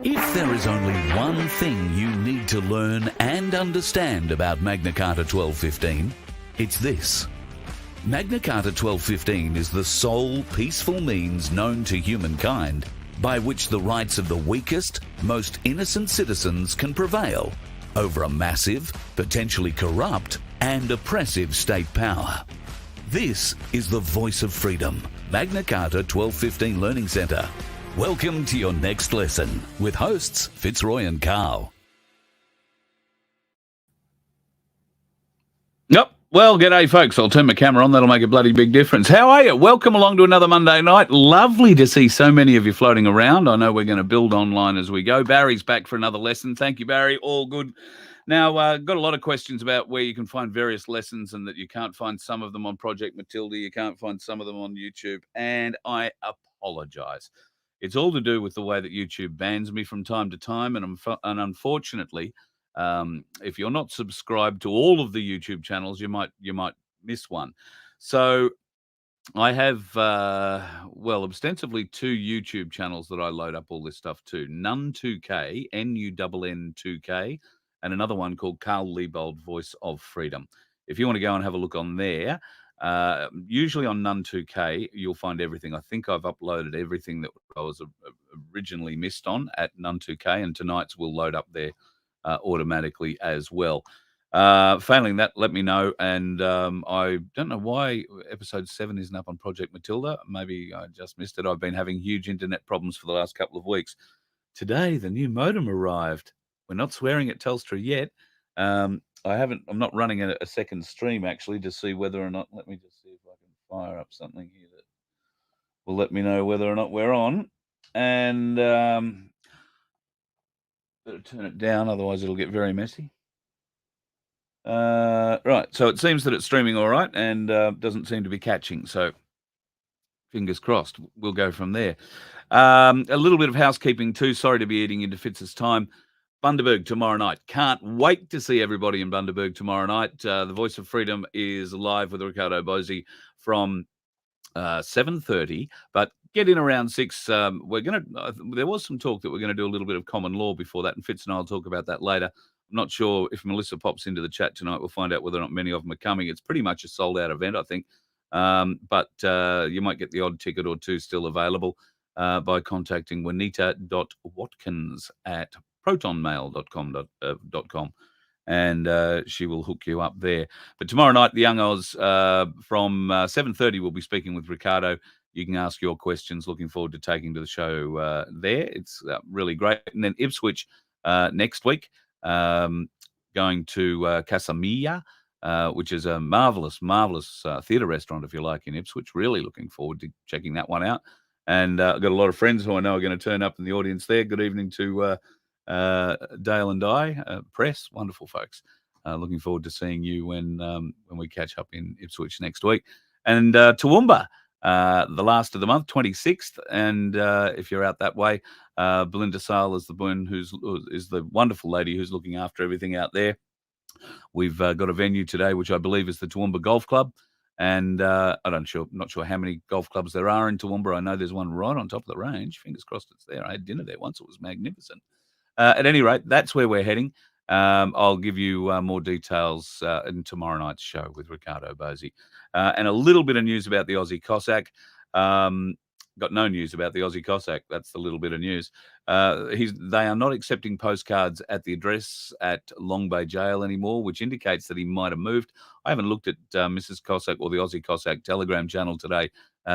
If there is only one thing you need to learn and understand about Magna Carta 1215, it's this. Magna Carta 1215 is the sole peaceful means known to humankind by which the rights of the weakest, most innocent citizens can prevail over a massive, potentially corrupt, and oppressive state power. This is the voice of freedom, Magna Carta 1215 Learning Centre. Welcome to your next lesson with hosts Fitzroy and Carl. Yep. Well, g'day, folks. I'll turn my camera on. That'll make a bloody big difference. How are you? Welcome along to another Monday night. Lovely to see so many of you floating around. I know we're going to build online as we go. Barry's back for another lesson. Thank you, Barry. All good. Now, got a lot of questions about where you can find various lessons and that you can't find some of them on Project Matilda. You can't find some of them on YouTube. And I apologise. It's all to do with the way that YouTube bans me from time to time. And unfortunately, if you're not subscribed to all of the YouTube channels, you might miss one. So I have, ostensibly two YouTube channels that I load up all this stuff to. Nun2K, Nunn2K, and another one called Carl Liebold, Voice of Freedom. If you want to go and have a look on there, usually on Nun2K, you'll find everything. I think I've uploaded everything that I was originally missed on at Nun2K, and tonight's will load up there automatically as well. Failing that, let me know. And I don't know why episode 7 isn't up on Project Matilda. Maybe I just missed it. I've been having huge internet problems for the last couple of weeks. Today, the new modem arrived. We're not swearing at Telstra yet. I'm not running a second stream actually to see whether or not. Let me just see if I can fire up something here that will let me know whether or not we're on. And better turn it down, otherwise it'll get very messy. Right, so it seems that it's streaming all right and doesn't seem to be catching. So fingers crossed, we'll go from there. A little bit of housekeeping too. Sorry to be eating into Fitz's time. Bundaberg tomorrow night. Can't wait to see everybody in Bundaberg tomorrow night. The Voice of Freedom is live with Ricardo Bozzi from 7:30, but get in around 6. There was some talk that we're going to do a little bit of common law before that, and Fitz and I'll talk about that later. I'm not sure if Melissa pops into the chat tonight. We'll find out whether or not many of them are coming. It's pretty much a sold-out event, I think, but you might get the odd ticket or two still available by contacting juanita.watkins@protonmail.com. And she will hook you up there. But tomorrow night, the Young Oz from 7:30 will be speaking with Ricardo. You can ask your questions. Looking forward to taking to the show there. It's really great. And then Ipswich next week, going to Casamilla, which is a marvellous theatre restaurant, if you like, in Ipswich. Really looking forward to checking that one out. And I've got a lot of friends who I know are going to turn up in the audience there. Good evening to Dale and Di, press, wonderful folks. Looking forward to seeing you when we catch up in Ipswich next week. And Toowoomba, the last of the month, 26th. And if you're out that way, Belinda Sale is the one is the wonderful lady who's looking after everything out there. We've got a venue today, which I believe is the Toowoomba Golf Club. And I'm not sure how many golf clubs there are in Toowoomba. I know there's one right on top of the range. Fingers crossed it's there. I had dinner there once. It was magnificent. At any rate, that's where we're heading. I'll give you more details in tomorrow night's show with Ricardo Bozzi. And a little bit of news about the Aussie Cossack. Got no news about the Aussie Cossack. That's the little bit of news. They are not accepting postcards at the address at Long Bay Jail anymore, which indicates that he might have moved. I haven't looked at Mrs. Cossack or the Aussie Cossack Telegram channel today.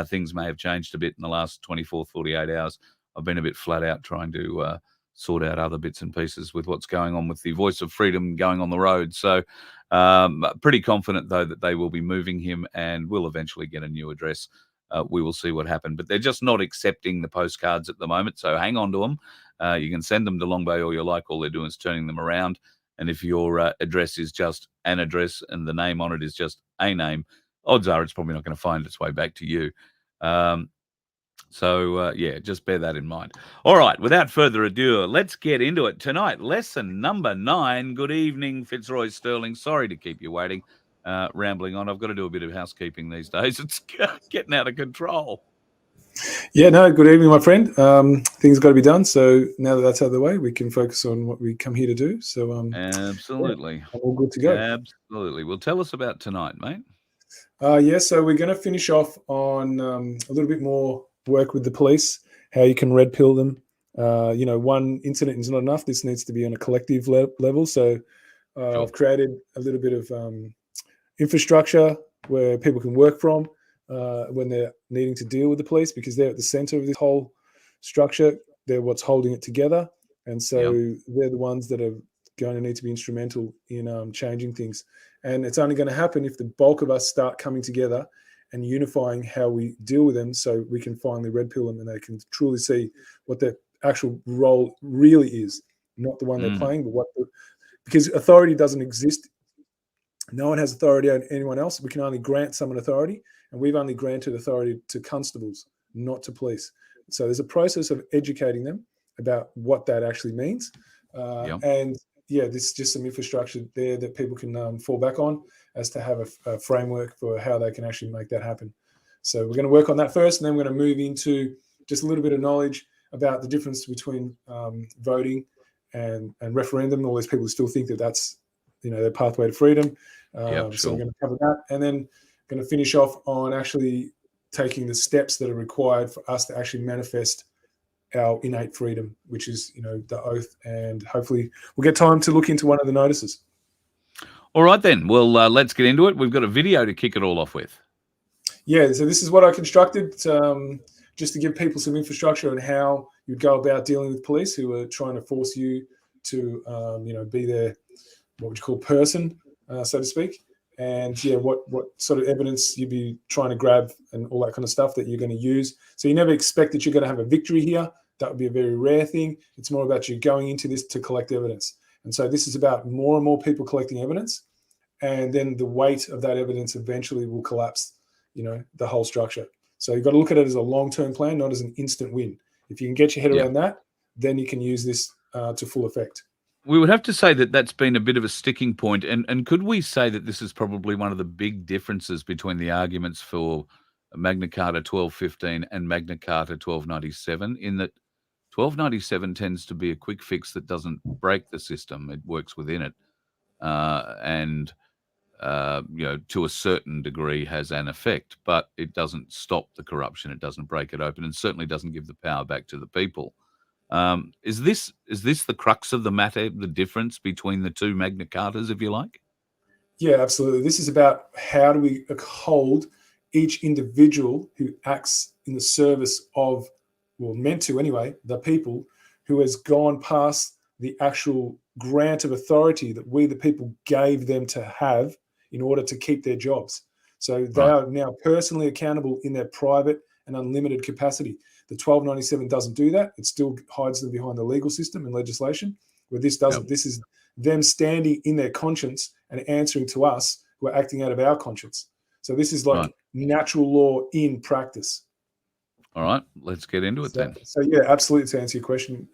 Things may have changed a bit in the last 24, 48 hours. I've been a bit flat out trying to sort out other bits and pieces with what's going on with the Voice of Freedom going on the road. So pretty confident, though, that they will be moving him and will eventually get a new address. We will see what happens. But they're just not accepting the postcards at the moment, so hang on to them. You can send them to Long Bay all you like. All they're doing is turning them around. And if your address is just an address and the name on it is just a name, odds are it's probably not going to find its way back to you. So, just bear that in mind. All right, without further ado, let's get into it. Tonight, lesson number 9. Good evening, Fitzroy Sterling. Sorry to keep you waiting, rambling on. I've got to do a bit of housekeeping these days. It's getting out of control. Yeah, no, good evening, my friend. Things got to be done. So now that that's out of the way, we can focus on what we come here to do. So Absolutely. yeah, I'm all good to go. Absolutely. Well, tell us about tonight, mate. Yeah, so we're going to finish off on a little bit more work with the police, how you can red pill them. One incident is not enough. This needs to be on a collective level. So Sure. I've created a little bit of infrastructure where people can work from when they're needing to deal with the police, because they're at the center of this whole structure. They're what's holding it together. And so they're the ones that are going to need to be instrumental in changing things. And it's only going to happen if the bulk of us start coming together and unifying how we deal with them, so we can finally red pill them and they can truly see what their actual role really is, not the one they're playing, but because authority doesn't exist. No one has authority over anyone else. We can only grant someone authority, and we've only granted authority to constables, not to police. So there's a process of educating them about what that actually means. And yeah, this is just some infrastructure there that people can fall back on as to have a framework for how they can actually make that happen. So we're going to work on that first, and then we're going to move into just a little bit of knowledge about the difference between voting and referendum. All these people still think that that's their pathway to freedom. Sure. So we're going to cover that, and then going to finish off on actually taking the steps that are required for us to actually manifest our innate freedom, which is the oath, and hopefully we'll get time to look into one of the notices. All right then. Well, let's get into it. We've got a video to kick it all off with. Yeah, so this is what I constructed just to give people some infrastructure on how you'd go about dealing with police who are trying to force you to be their, what would you call, person, so to speak. And what sort of evidence you'd be trying to grab and all that kind of stuff that you're going to use. So you never expect that you're going to have a victory here. That would be a very rare thing. It's more about you going into this to collect evidence. And so this is about more and more people collecting evidence, and then the weight of that evidence eventually will collapse, the whole structure. So you've got to look at it as a long-term plan, not as an instant win. If you can get your head around that, then you can use this to full effect. We would have to say that that's been a bit of a sticking point. And could we say that this is probably one of the big differences between the arguments for Magna Carta 1215 and Magna Carta 1297, in that 1297 tends to be a quick fix that doesn't break the system. It works within it. And to a certain degree has an effect, but it doesn't stop the corruption. It doesn't break it open, and certainly doesn't give the power back to the people. Is this the crux of the matter, the difference between the two Magna Cartas, if you like? Yeah, absolutely. This is about how do we hold each individual who acts in the service of, well, meant to anyway, the people, who has gone past the actual grant of authority that we, the people, gave them to have in order to keep their jobs. So they are now personally accountable in their private and unlimited capacity. The 1297 doesn't do that. It still hides them behind the legal system and legislation, where this doesn't. This is them standing in their conscience and answering to us who are acting out of our conscience. So this is like natural law in practice. All right, let's get into it then. So yeah, absolutely. To answer your question.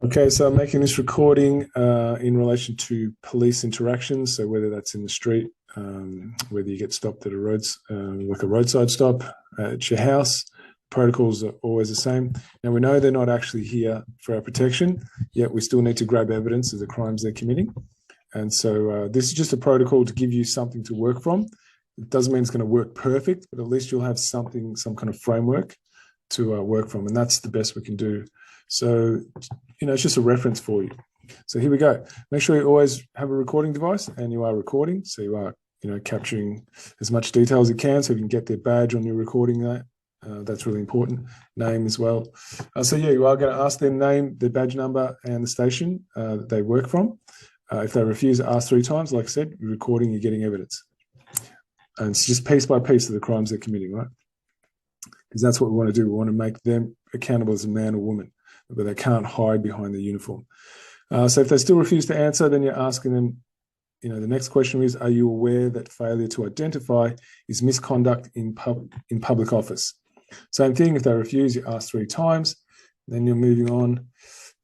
Okay, so I'm making this recording in relation to police interactions. So whether that's in the street, whether you get stopped at like a roadside stop at your house, protocols are always the same. Now, we know they're not actually here for our protection, yet we still need to grab evidence of the crimes they're committing. And so this is just a protocol to give you something to work from. It doesn't mean it's going to work perfect, but at least you'll have something, some kind of framework to work from. And that's the best we can do. So, it's just a reference for you. So here we go. Make sure you always have a recording device, and you are recording. So you are, capturing as much detail as you can, so you can get their badge on your recording that. That's really important. Name as well. So yeah, you are going to ask them name, their badge number, and the station that they work from. If they refuse, ask 3 times. Like I said, you're recording, you're getting evidence. And it's just piece by piece of the crimes they're committing, right? Because that's what we want to do. We want to make them accountable as a man or woman, but they can't hide behind the uniform. So if they still refuse to answer, then you're asking them, the next question is, are you aware that failure to identify is misconduct in public office? Same thing, if they refuse, you ask 3 times, then you're moving on.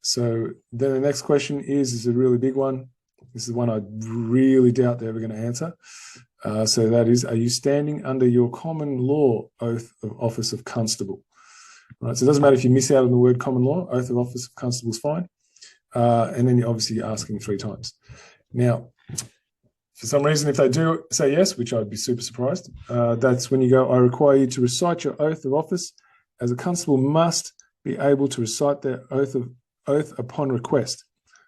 So then the next question is a really big one. This is one I really doubt they're ever going to answer. So that is, are you standing under your common law oath of office of constable? right? So it doesn't matter if you miss out on the word common law, oath of office of constable is fine. And then obviously you're asking 3 times. Now, for some reason, if they do say yes, which I'd be super surprised, that's when you go, I require you to recite your oath of office, as a constable must be able to recite their oath upon request.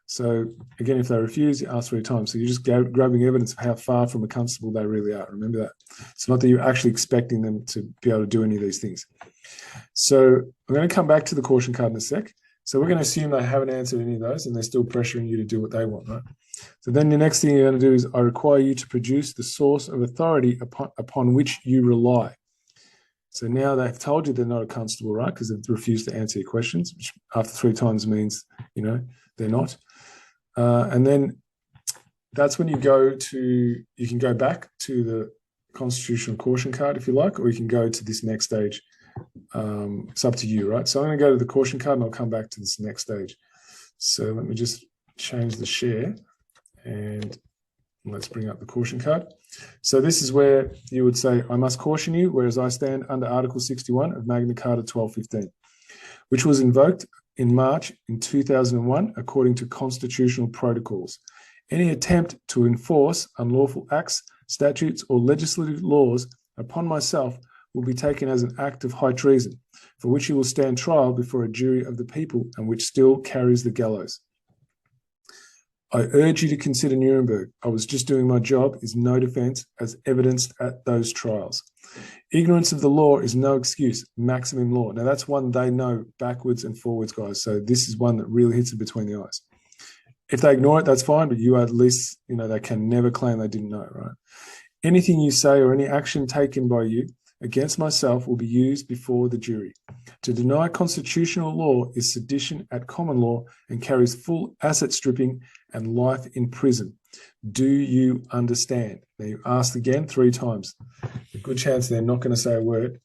So again, if they refuse, you ask 3 times. So you're just grabbing evidence of how far from a constable they really are. Remember that. It's not that you're actually expecting them to be able to do any of these things. So I'm going to come back to the caution card in a sec. So we're going to assume they haven't answered any of those and they're still pressuring you to do what they want, right? So then the next thing you're going to do is I require you to produce the source of authority upon which you rely. So now they've told you they're not a constable, right? Because they've refused to answer your questions, which after 3 times means, you know, they're not. And then that's when you can go back to the constitutional caution card if you like, or you can go to this next stage. It's up to you, right? So I'm going to go to the caution card and I'll come back to this next stage. So let me just change the share and let's bring up the caution card. So this is where you would say, I must caution you, whereas I stand under Article 61 of Magna Carta 1215, which was invoked in March in 2001 according to constitutional protocols. Any attempt to enforce unlawful acts, statutes, or legislative laws upon myself will be taken as an act of high treason, for which you will stand trial before a jury of the people and which still carries the gallows. I urge you to consider Nuremberg. I was just doing my job is no defense as evidenced at those trials. Ignorance of the law is no excuse, maximum law. Now that's one they know backwards and forwards, guys. So this is one that really hits it between the eyes. If they ignore it, that's fine, but you at least, you know, they can never claim they didn't know, right? Anything you say or any action taken by you against myself will be used before the jury. To deny constitutional law is sedition at common law and carries full asset stripping and life in prison. Do you understand? Now you asked again 3 times. A good chance they're not going to say a word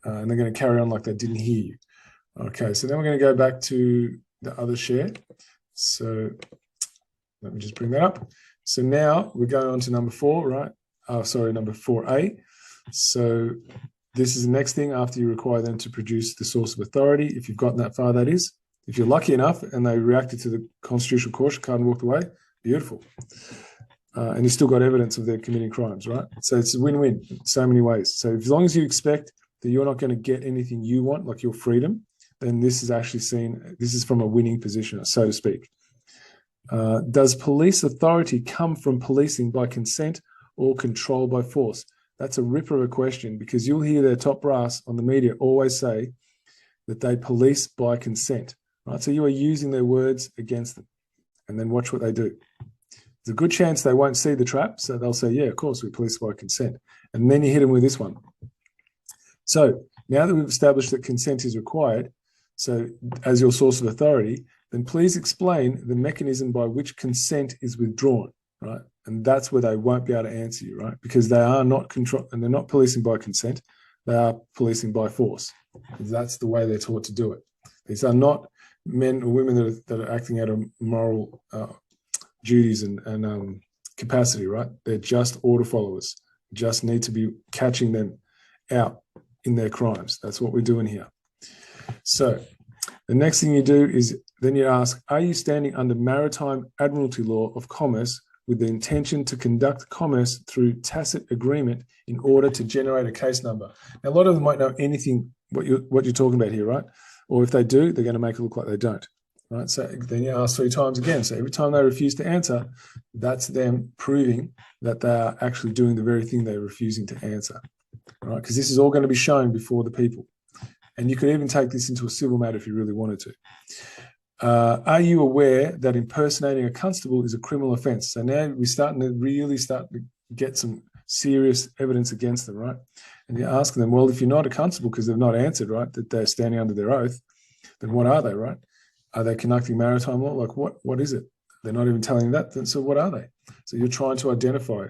and they're going to carry on like they didn't hear you. Okay, so then we're going to go back to the other share. So let me just bring that up. So now we're going on to number 4, right? Number 4A. So this is the next thing after you require them to produce the source of authority. If you've gotten that far, that is. If you're lucky enough and they reacted to the constitutional caution card and walked away, beautiful. And you still got evidence of their committing crimes, right? So it's a win-win in so many ways. So as long as you expect that you're not going to get anything you want, like your freedom, then this is actually seen, this is from a winning position, so to speak. Does police authority come from policing by consent or control by force? That's a ripper of a question because you'll hear their top brass on the media always say that they police by consent, right? So you are using their words against them and then watch what they do. There's a good chance they won't see the trap. So they'll say, yeah, of course, we police by consent. And then you hit them with this one. So now that we've established that consent is required, so as your source of authority, then please explain the mechanism by which consent is withdrawn, right? And that's where they won't be able to answer you, right? Because they are not control, and they're not policing by consent. They are policing by force. That's the way they're taught to do it. These are not men or women that are acting out of moral duties and capacity, right? They're just order followers. Just need to be catching them out in their crimes. That's what we're doing here. So the next thing you do is then you ask, are you standing under maritime admiralty law of commerce with the intention to conduct commerce through tacit agreement in order to generate a case number? Now, a lot of them might know anything what you're talking about here, right? Or if they do, they're going to make it look like they don't, right? So then you ask 3 times again. So every time they refuse to answer, that's them proving that they are actually doing the very thing they're refusing to answer, right? Because this is all going to be shown before the people. And you could even take this into a civil matter if you really wanted to. Are you aware that impersonating a constable is a criminal offence? So now we're starting to get some serious evidence against them, right? And you're asking them, well, if you're not a constable because they've not answered, right, that they're standing under their oath, then what are they, right? Are they conducting maritime law? Like what is it? They're not even telling you that. Then, so what are they? So you're trying to identify,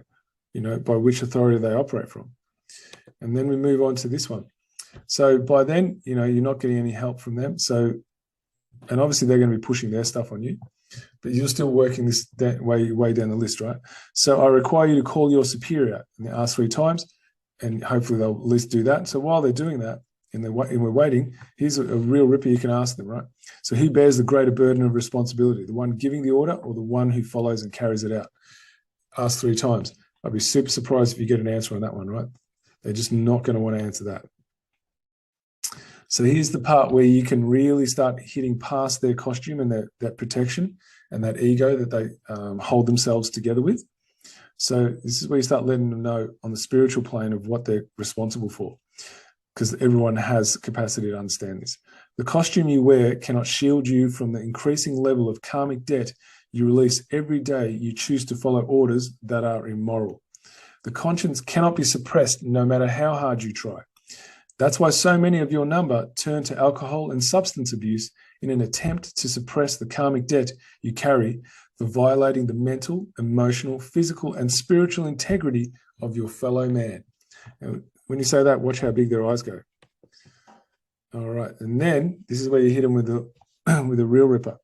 you know, by which authority they operate from. And then we move on to this one. So by then, you know, you're not getting any help from them. So, and obviously they're going to be pushing their stuff on you, but you're still working this way down the list, right? So I require you to call your superior and they ask 3 times and hopefully they'll at least do that. So while they're doing that, and we're waiting, here's a real ripper you can ask them, right? So who bears the greater burden of responsibility, the one giving the order or the one who follows and carries it out? Ask 3 times. I'd be super surprised if you get an answer on that one, right? They're just not going to want to answer that. So here's the part where you can really start hitting past their costume and that protection and that ego that they hold themselves together with. So this is where you start letting them know on the spiritual plane of what they're responsible for, because everyone has capacity to understand this. The costume you wear cannot shield you from the increasing level of karmic debt you release every day you choose to follow orders that are immoral. The conscience cannot be suppressed no matter how hard you try. That's why so many of your number turn to alcohol and substance abuse in an attempt to suppress the karmic debt you carry for violating the mental, emotional, physical, and spiritual integrity of your fellow man. Now, when you say that, watch how big their eyes go. All right, and then this is where you hit them with a real ripper.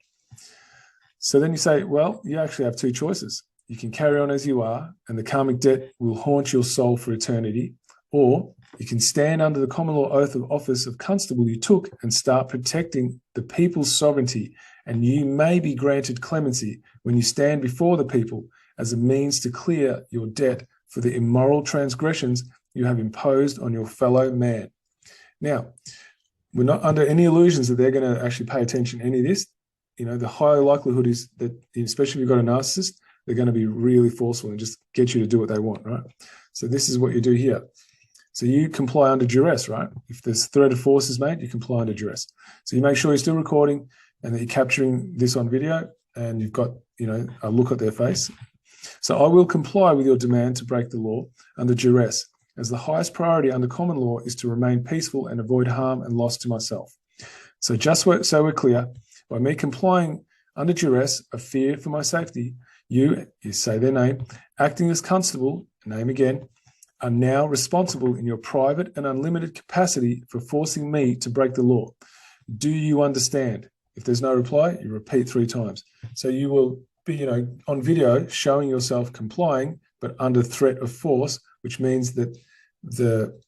So then you say, well, you actually have 2 choices. You can carry on as you are, and the karmic debt will haunt your soul for eternity, or you can stand under the common law oath of office of constable you took and start protecting the people's sovereignty, and you may be granted clemency when you stand before the people as a means to clear your debt for the immoral transgressions you have imposed on your fellow man. Now, we're not under any illusions that they're going to actually pay attention to any of this. You know, the high likelihood is that, especially if you've got a narcissist, they're going to be really forceful and just get you to do what they want, right? So this is what you do here. So you comply under duress, right? If there's threat of force is made, you comply under duress. So you make sure you're still recording and that you're capturing this on video and you've got, you know, a look at their face. So I will comply with your demand to break the law under duress, as the highest priority under common law is to remain peaceful and avoid harm and loss to myself. So just so we're clear, by me complying under duress of fear for my safety, you say their name, acting as constable, name again, are now responsible in your private and unlimited capacity for forcing me to break the law. Do you understand? If there's no reply, you repeat 3 times. So you will be, you know, on video showing yourself complying, but under threat of force, which means that the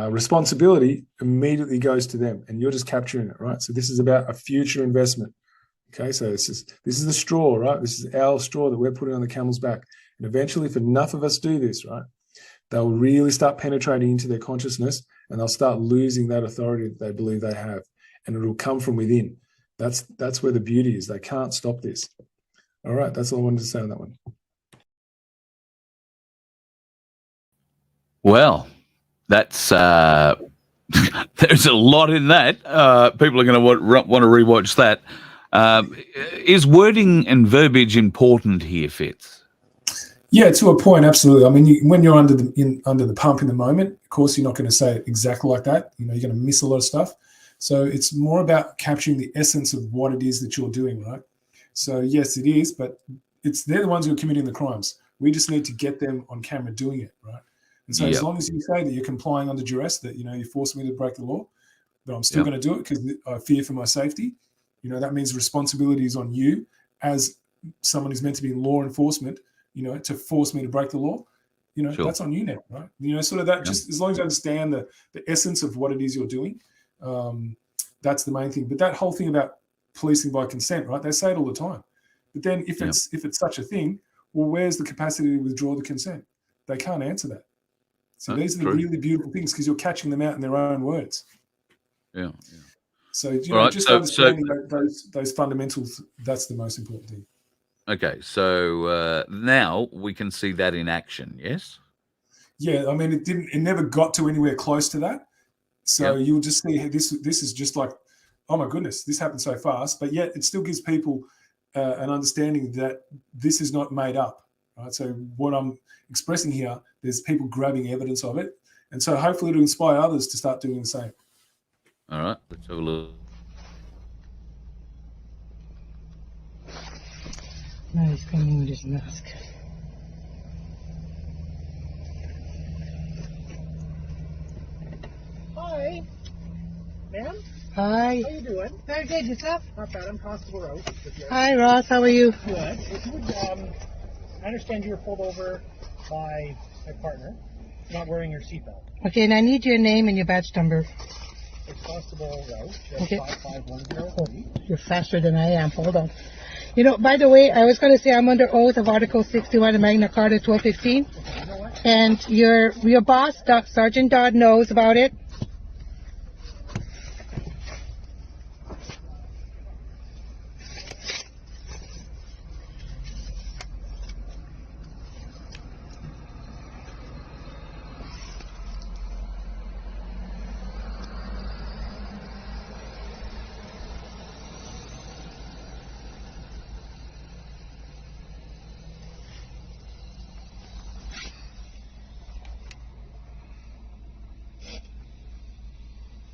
responsibility immediately goes to them and you're just capturing it, right? So this is about a future investment. Okay, so this is the straw, right? This is our straw that we're putting on the camel's back. And eventually, if enough of us do this, right, they'll really start penetrating into their consciousness and they'll start losing that authority that they believe they have. And it'll come from within. That's where the beauty is. They can't stop this. All right, that's all I wanted to say on that one. Well, that's there's a lot in that. People are going to want to rewatch that. Is wording and verbiage important here, Fitz? Yeah, to a point, absolutely. I mean, when you're under the pump in the moment, of course, you're not going to say it exactly like that. You know, you're going to miss a lot of stuff. So it's more about capturing the essence of what it is that you're doing, right? So yes, it is, but they're the ones who are committing the crimes. We just need to get them on camera doing it, right? And so as long as you say that you're complying under duress, that, you know, you forced me to break the law, but I'm still going to do it because I fear for my safety, you know, that means responsibility is on you as someone who's meant to be in law enforcement, you know, to force me to break the law, you know, that's on you now, right? You know, sort of that, just as long as you understand the essence of what it is you're doing, that's the main thing. But that whole thing about policing by consent, right? They say it all the time. But then if it's such a thing, well, where's the capacity to withdraw the consent? They can't answer that. So these are the really beautiful things because you're catching them out in their own words. Yeah. So, you know, just understanding those fundamentals, that's the most important thing. Okay, so now we can see that in action, yes? Yeah, I mean, it never got to anywhere close to that. So you'll just see this is just like, oh my goodness, this happened so fast, but yet it still gives people an understanding that this is not made up, right? So what I'm expressing here, there's people grabbing evidence of it. And so hopefully it'll inspire others to start doing the same. All right, let's have a look. Now he's coming with his mask. Hi, ma'am. Hi. How you doing? Very good. Yourself? Not bad. I'm Constable Rose. Hi, Ross. How are you? Good. If you would, I understand you were pulled over by my partner, not wearing your seatbelt. Okay, and I need your name and your badge number. accessible route. Okay. 55103. You're faster than I am. Hold on. You know, by the way, I was going to say I'm under oath of Article 61 of Magna Carta 1215. And your boss, Sergeant Dodd, knows about it.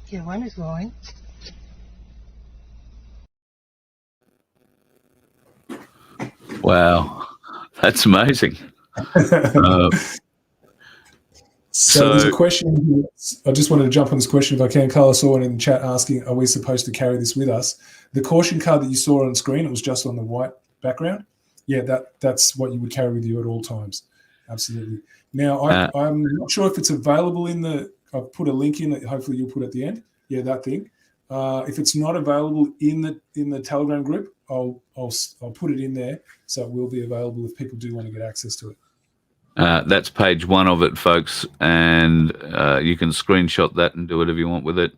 Your one is going. Wow, that's amazing. So there's a question. I just wanted to jump on this question if I can. Carla saw it in the chat asking, are we supposed to carry this with us? The caution card that you saw on screen, it was just on the white background. Yeah, that's what you would carry with you at all times. Absolutely. Now, I'm not sure if it's available in the, I've put a link in that hopefully you'll put at the end. Yeah, that thing. If it's not available in the Telegram group, I'll put it in there so it will be available if people do want to get access to it. That's page 1 of it, folks, and you can screenshot that and do whatever you want with it.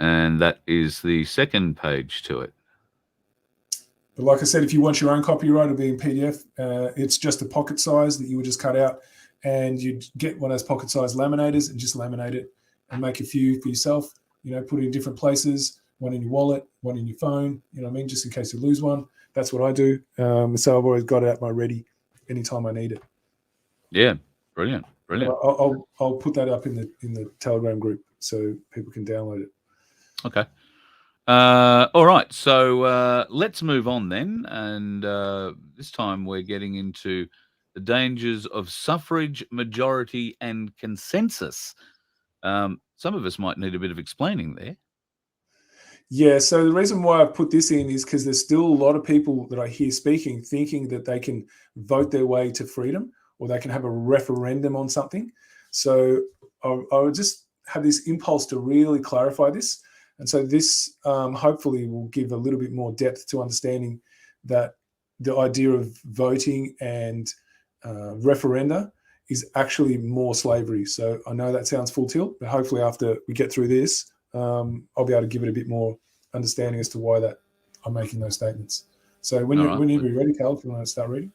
And that is the second page to it. But like I said, if you want your own copyright, it'll be in PDF. It's just a pocket size that you would just cut out, and you'd get one of those pocket size laminators and just laminate it and make a few for yourself. You know, put it in different places, one in your wallet, one in your phone, you know what I mean, just in case you lose one. That's what I do. So I've always got it at my ready anytime I need it. Yeah, brilliant. I'll put that up in the Telegram group so people can download it. Okay. All right. So let's move on then. And this time we're getting into the dangers of suffrage, majority, and consensus. Some of us might need a bit of explaining there. Yeah, so the reason why I've put this in is because there's still a lot of people that I hear speaking thinking that they can vote their way to freedom or they can have a referendum on something. So I would just have this impulse to really clarify this. And so this hopefully will give a little bit more depth to understanding that the idea of voting and referenda is actually more slavery. So I know that sounds full tilt, but hopefully after we get through this, I'll be able to give it a bit more understanding as to why that I'm making those statements. So when you're ready, Cal, if you want to start reading.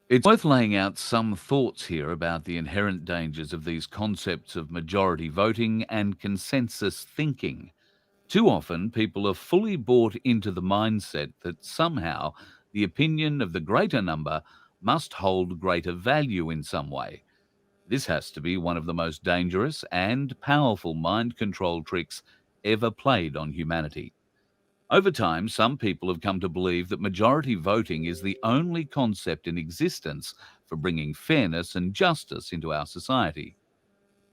It's worth laying out some thoughts here about the inherent dangers of these concepts of majority voting and consensus thinking. Too often, people are fully bought into the mindset that somehow the opinion of the greater number must hold greater value in some way. This has to be one of the most dangerous and powerful mind control tricks ever played on humanity. Over time, some people have come to believe that majority voting is the only concept in existence for bringing fairness and justice into our society.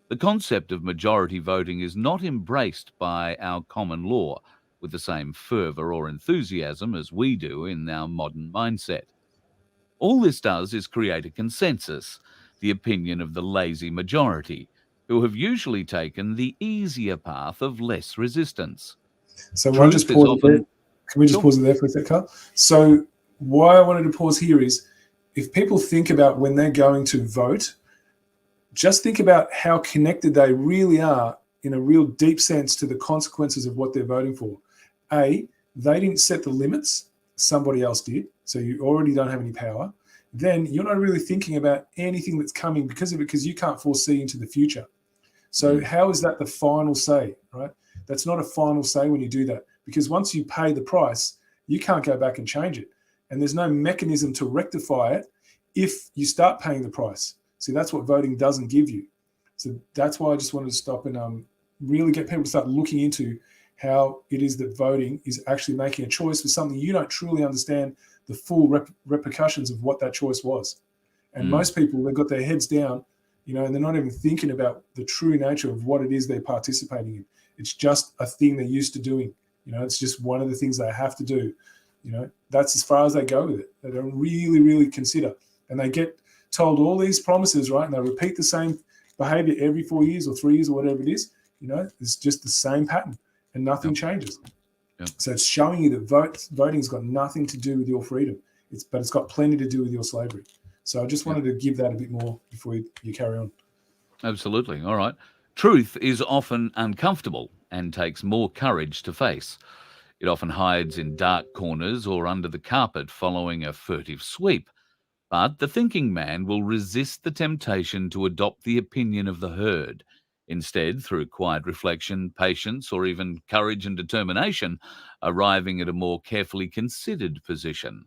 The concept of majority voting is not embraced by our common law with the same fervor or enthusiasm as we do in our modern mindset. All this does is create a consensus, the opinion of the lazy majority, who have usually taken the easier path of less resistance. So can we just pause it there for a sec, Carl? So why I wanted to pause here is if people think about when they're going to vote, just think about how connected they really are in a real deep sense to the consequences of what they're voting for. A, they didn't set the limits, somebody else did, so you already don't have any power. Then you're not really thinking about anything that's coming because of it, because you can't foresee into the future. So how is that the final say, right? That's not a final say when you do that, because once you pay the price, you can't go back and change it. And there's no mechanism to rectify it if you start paying the price. See, that's what voting doesn't give you. So that's why I just wanted to stop and really get people to start looking into how it is that voting is actually making a choice for something you don't truly understand the full repercussions of what that choice was. And most people, they've got their heads down, you know, and they're not even thinking about the true nature of what it is they're participating in. It's just a thing they're used to doing. You know, it's just one of the things they have to do. You know, that's as far as they go with it. They don't really, really consider. And they get told all these promises, right? And they repeat the same behavior every 4 years or 3 years or whatever it is. It's just the same pattern and nothing Yep. changes. Yep. So it's showing you that voting's got nothing to do with your freedom. But it's got plenty to do with your slavery. So I just wanted to give that a bit more before you carry on. Absolutely. All right. Truth is often uncomfortable and takes more courage to face. It often hides in dark corners or under the carpet following a furtive sweep. But the thinking man will resist the temptation to adopt the opinion of the herd. Instead, through quiet reflection, patience, or even courage and determination, arriving at a more carefully considered position.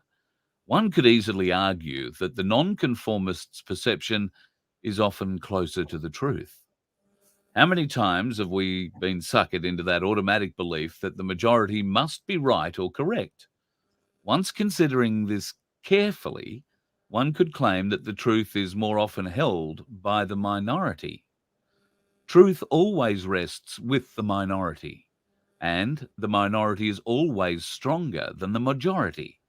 One could easily argue that the nonconformist's perception is often closer to the truth. How many times have we been suckered into that automatic belief that the majority must be right or correct? Once considering this carefully, one could claim that the truth is more often held by the minority. Truth always rests with the minority, and the minority is always stronger than the majority,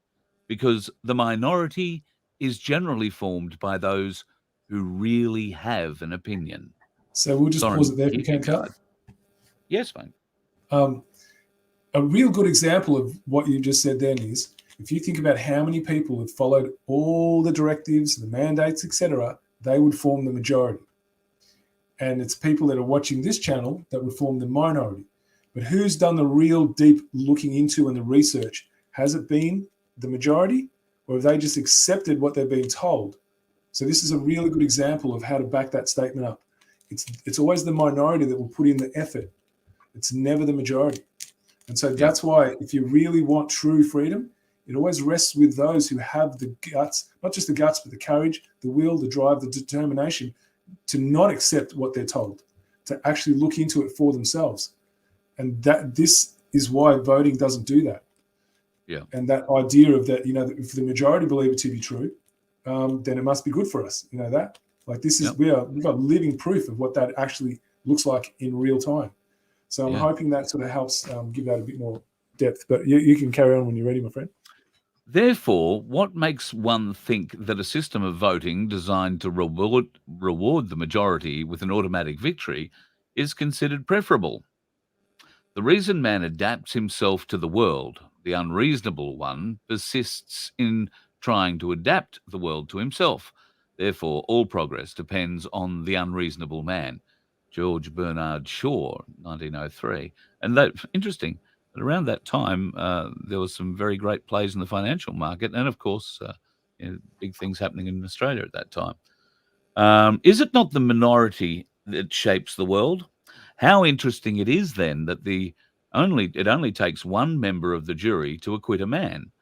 because the minority is generally formed by those who really have an opinion. So we'll just Soren, pause it there if you we can, can Carl. Yes, mate. A real good example of what you just said then is, if you think about how many people have followed all the directives, the mandates, etc., they would form the majority. And it's people that are watching this channel that would form the minority. But who's done the real deep looking into and the research? Has it been the majority, or have they just accepted what they're being told? So this is a really good example of how to back that statement up. It's always the minority that will put in the effort. It's never the majority. And so that's why if you really want true freedom, it always rests with those who have the guts, not just the guts, but the courage, the will, the drive, the determination to not accept what they're told, to actually look into it for themselves. And this is why voting doesn't do that. Yeah. And that idea of that, if the majority believe it to be true, then it must be good for us. That. Like this is, we've got living proof of what that actually looks like in real time. So I'm hoping that sort of helps give that a bit more depth. But you can carry on when you're ready, my friend. Therefore, what makes one think that a system of voting designed to reward the majority with an automatic victory is considered preferable? The reason man adapts himself to the world, the unreasonable one, persists in trying to adapt the world to himself. Therefore, all progress depends on the unreasonable man. George Bernard Shaw, 1903. And that interesting. But around that time, there was some very great plays in the financial market, and of course, big things happening in Australia at that time. Is it not the minority that shapes the world? How interesting it is then that it only takes one member of the jury to acquit a man.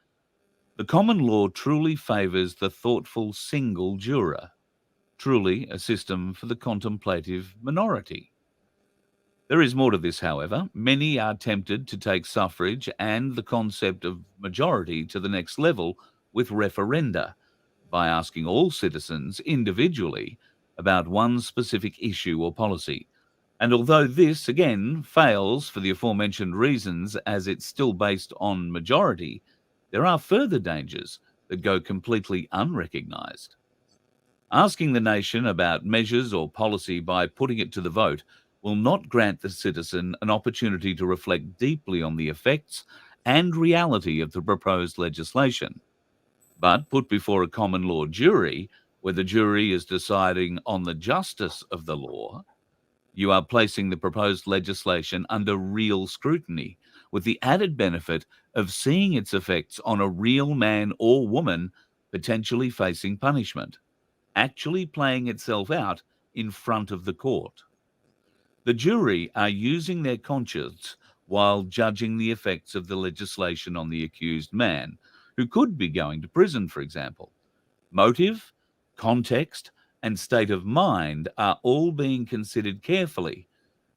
The common law truly favours the thoughtful single juror, truly a system for the contemplative minority. There is more to this, however. Many are tempted to take suffrage and the concept of majority to the next level with referenda, by asking all citizens individually about one specific issue or policy. And although this, again, fails for the aforementioned reasons, as it's still based on majority, there are further dangers that go completely unrecognised. Asking the nation about measures or policy by putting it to the vote will not grant the citizen an opportunity to reflect deeply on the effects and reality of the proposed legislation. But put before a common law jury, where the jury is deciding on the justice of the law, you are placing the proposed legislation under real scrutiny, with the added benefit of seeing its effects on a real man or woman potentially facing punishment, actually playing itself out in front of the court. The jury are using their conscience while judging the effects of the legislation on the accused man, who could be going to prison, for example. Motive, context, and state of mind are all being considered carefully,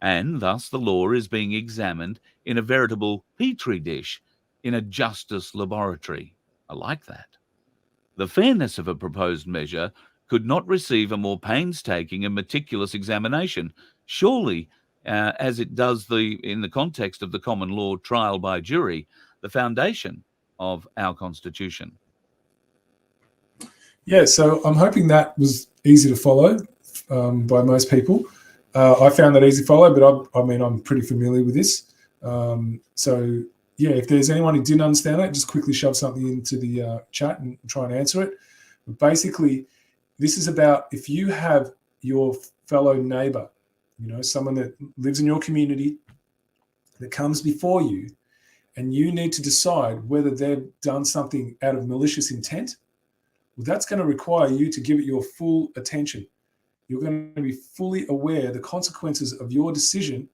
and thus the law is being examined in a veritable petri dish in a justice laboratory. I like that. The fairness of a proposed measure could not receive a more painstaking and meticulous examination, surely, as it does in the context of the common law trial by jury, the foundation of our Constitution. Yeah, so I'm hoping that was easy to follow by most people. I found that easy to follow, but I mean, I'm pretty familiar with this. So yeah, if there's anyone who didn't understand that, just quickly shove something into the chat and try and answer it. But basically, this is about if you have your fellow neighbor, you know, someone that lives in your community that comes before you, and you need to decide whether they've done something out of malicious intent, well, that's going to require you to give it your full attention. You're going to be fully aware of the consequences of your decision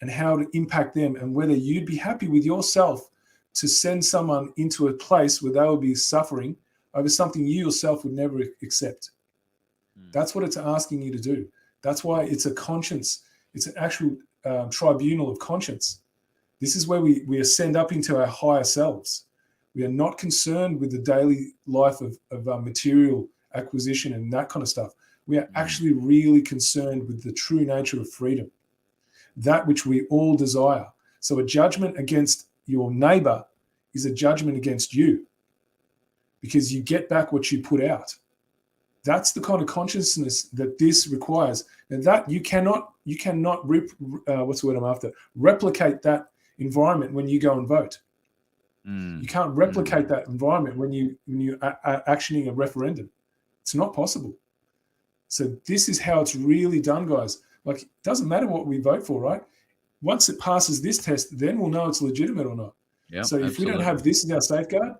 and how to impact them, and whether you'd be happy with yourself to send someone into a place where they will be suffering over something you yourself would never accept. That's what it's asking you to do. That's why it's a conscience. It's an actual tribunal of conscience. This is where we ascend up into our higher selves. We are not concerned with the daily life of material acquisition and that kind of stuff. We are actually really concerned with the true nature of freedom, that which we all desire. So a judgment against your neighbor is a judgment against you, because you get back what you put out. That's the kind of consciousness that this requires. And that you cannot what's the word I'm after? Replicate that environment when you go and vote. You can't replicate that environment when you are actioning a referendum. It's not possible. So this is how it's really done, guys. Like, it doesn't matter what we vote for, right? Once it passes this test, then we'll know it's legitimate or not. Yeah, so if absolutely. we don't have this as our safeguard,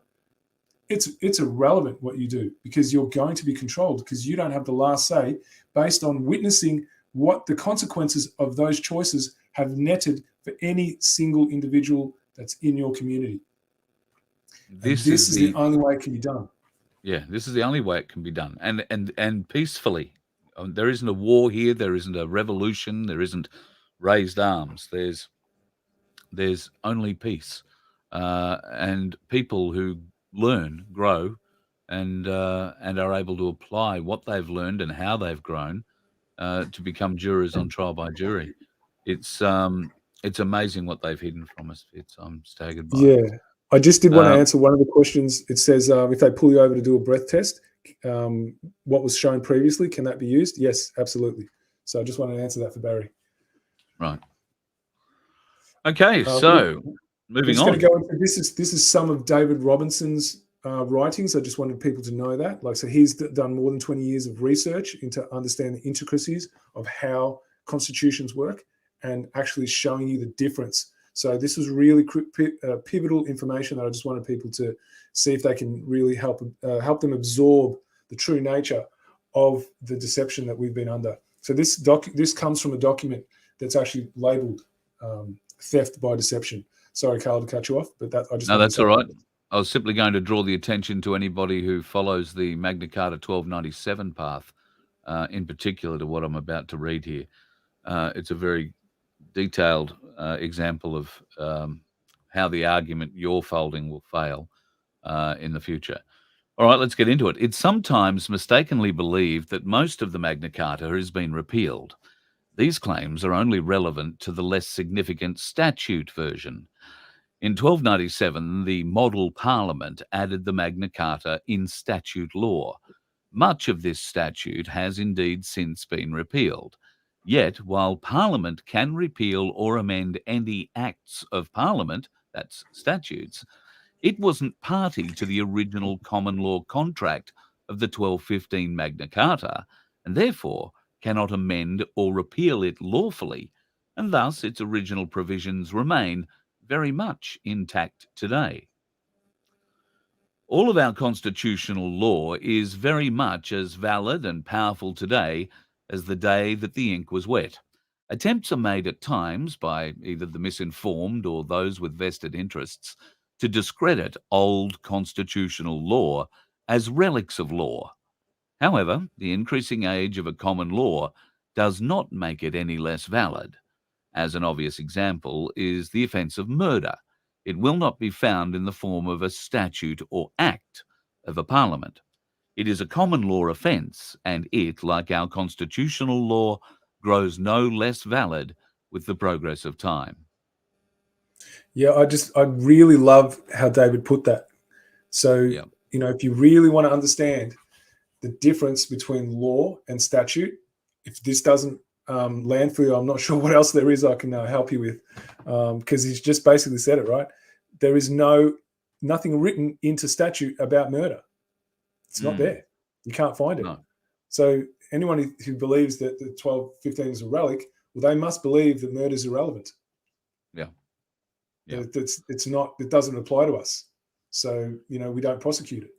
it's irrelevant what you do, because you're going to be controlled, because you don't have the last say based on witnessing what the consequences of those choices have netted for any single individual that's in your community. This is the only way it can be done. Yeah, this is the only way it can be done, and peacefully. There isn't a war here. There isn't a revolution. There isn't raised arms. There's only peace, and people who learn, grow, and are able to apply what they've learned and how they've grown to become jurors on trial by jury. It's amazing what they've hidden from us. I'm staggered by it. Yeah. I just did want to answer one of the questions. It says, if they pull you over to do a breath test, what was shown previously, can that be used? Yes, absolutely. So I just wanted to answer that for Barry. Right. Okay, so moving on. Go into, this is some of David Robinson's writings. I just wanted people to know that. Like, so he's done more than 20 years of research into understanding the intricacies of how constitutions work and actually showing you the difference. So this was really pivotal information that I just wanted people to see if they can really help them absorb the true nature of the deception that we've been under. So this comes from a document that's actually labeled theft by deception. Sorry, Carl, to cut you off, but No, that's all right. I was simply going to draw the attention to anybody who follows the Magna Carta 1297 path, in particular to what I'm about to read here. It's a very detailed example of how the argument you're folding will fail in the future. All right, let's get into it. It's sometimes mistakenly believed that most of the Magna Carta has been repealed. These claims are only relevant to the less significant statute version. In 1297, the Model Parliament added the Magna Carta in statute law. Much of this statute has indeed since been repealed. Yet, while Parliament can repeal or amend any acts of Parliament, that's statutes, it wasn't party to the original common law contract of the 1215 Magna Carta, and therefore cannot amend or repeal it lawfully, and thus its original provisions remain very much intact today. All of our constitutional law is very much as valid and powerful today as the day that the ink was wet. Attempts are made at times by either the misinformed or those with vested interests to discredit old constitutional law as relics of law. However, the increasing age of a common law does not make it any less valid. As an obvious example is the offence of murder. It will not be found in the form of a statute or act of a parliament. It is a common law offence, and it, like our constitutional law, grows no less valid with the progress of time. Yeah, I really love how David put that. So, you know, if you really want to understand the difference between law and statute, if this doesn't land for you. I'm not sure what else there is I can help you with, because he's just basically said it, right? There is nothing written into statute about murder. It's not there. You can't find it. No. So anyone who believes that the 1215 is a relic, well, they must believe that murder is irrelevant. Yeah. It's not. It doesn't apply to us. So we don't prosecute it.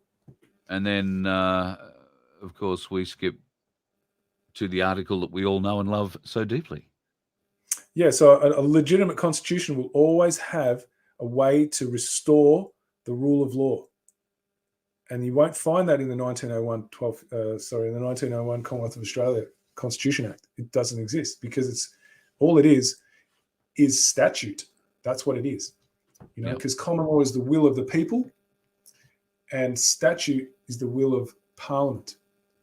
And then, of course, we skip to the article that we all know and love so deeply. Yeah, so a legitimate constitution will always have a way to restore the rule of law. And you won't find that in the 1901 Commonwealth of Australia Constitution Act. It doesn't exist because it is statute. That's what it is. Because common law is the will of the people and statute is the will of Parliament.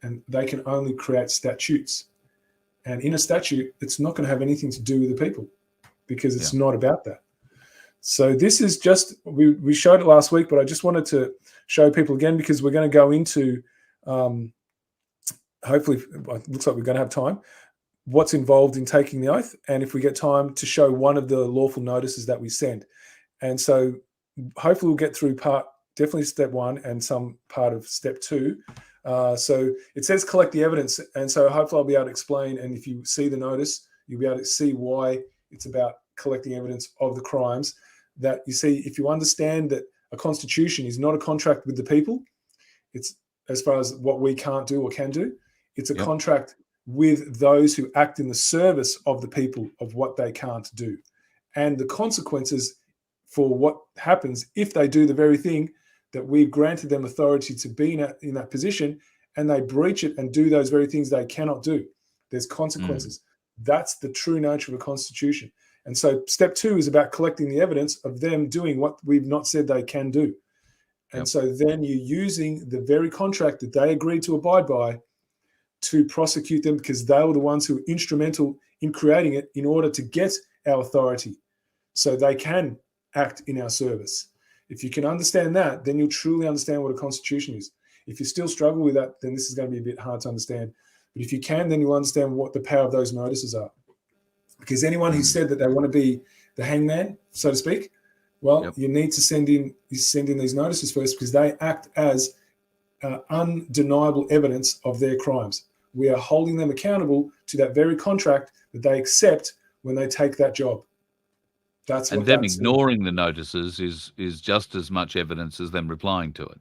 And they can only create statutes. And in a statute, it's not going to have anything to do with the people because it's not about that. So this is just, we showed it last week, but I just wanted to show people again because we're going to go into, hopefully, it looks like we're going to have time, what's involved in taking the oath. And if we get time to show one of the lawful notices that we send. And so hopefully we'll get through definitely step 1 and some part of step 2. So it says collect the evidence. And so hopefully I'll be able to explain. And if you see the notice, you'll be able to see why it's about collecting evidence of the crimes. That you see, if you understand that a constitution is not a contract with the people, it's as far as what we can't do or can do, it's a contract with those who act in the service of the people of what they can't do. And the consequences for what happens if they do the very thing that we've granted them authority to be in that position, and they breach it and do those very things they cannot do. There's consequences. That's the true nature of a constitution. And so step 2 is about collecting the evidence of them doing what we've not said they can do. And so then you're using the very contract that they agreed to abide by to prosecute them because they were the ones who were instrumental in creating it in order to get our authority so they can act in our service. If you can understand that, then you'll truly understand what a constitution is. If you still struggle with that, then this is going to be a bit hard to understand. But if you can, then you'll understand what the power of those notices are. Because anyone who said that they want to be the hangman, so to speak, well, you need to send in these notices first because they act as undeniable evidence of their crimes. We are holding them accountable to that very contract that they accept when they take that job. That's and them ignoring the notices is just as much evidence as them replying to it.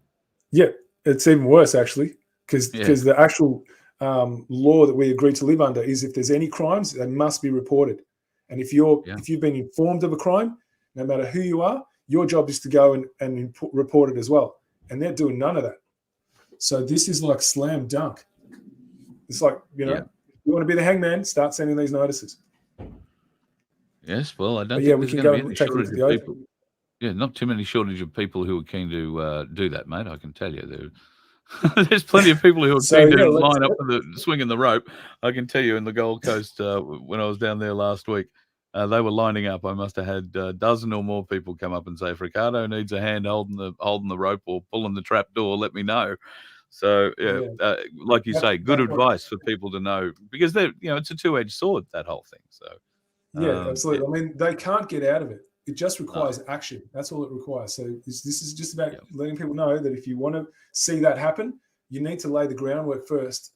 Yeah, it's even worse actually, because the actual law that we agree to live under is if there's any crimes, they must be reported. And if you've been informed of a crime, no matter who you are, your job is to go and report it as well. And they're doing none of that. So this is like slam dunk. It's like, you want to be the hangman, start sending these notices. Yes, well, I don't think we there's can going go to be and any take a look shortage at the of people. Yeah, not too many shortage of people who are keen to do that, mate. I can tell you. There's plenty of people who are keen to line up for the swinging the rope. I can tell you in the Gold Coast when I was down there last week, they were lining up. I must have had a dozen or more people come up and say, if Ricardo needs a hand holding the rope or pulling the trap door, let me know. So, like you say, good advice for people to know because it's a two-edged sword, that whole thing. So, absolutely. I mean, they can't get out of it. It just requires action. That's all it requires. So this is just about letting people know that if you want to see that happen, you need to lay the groundwork first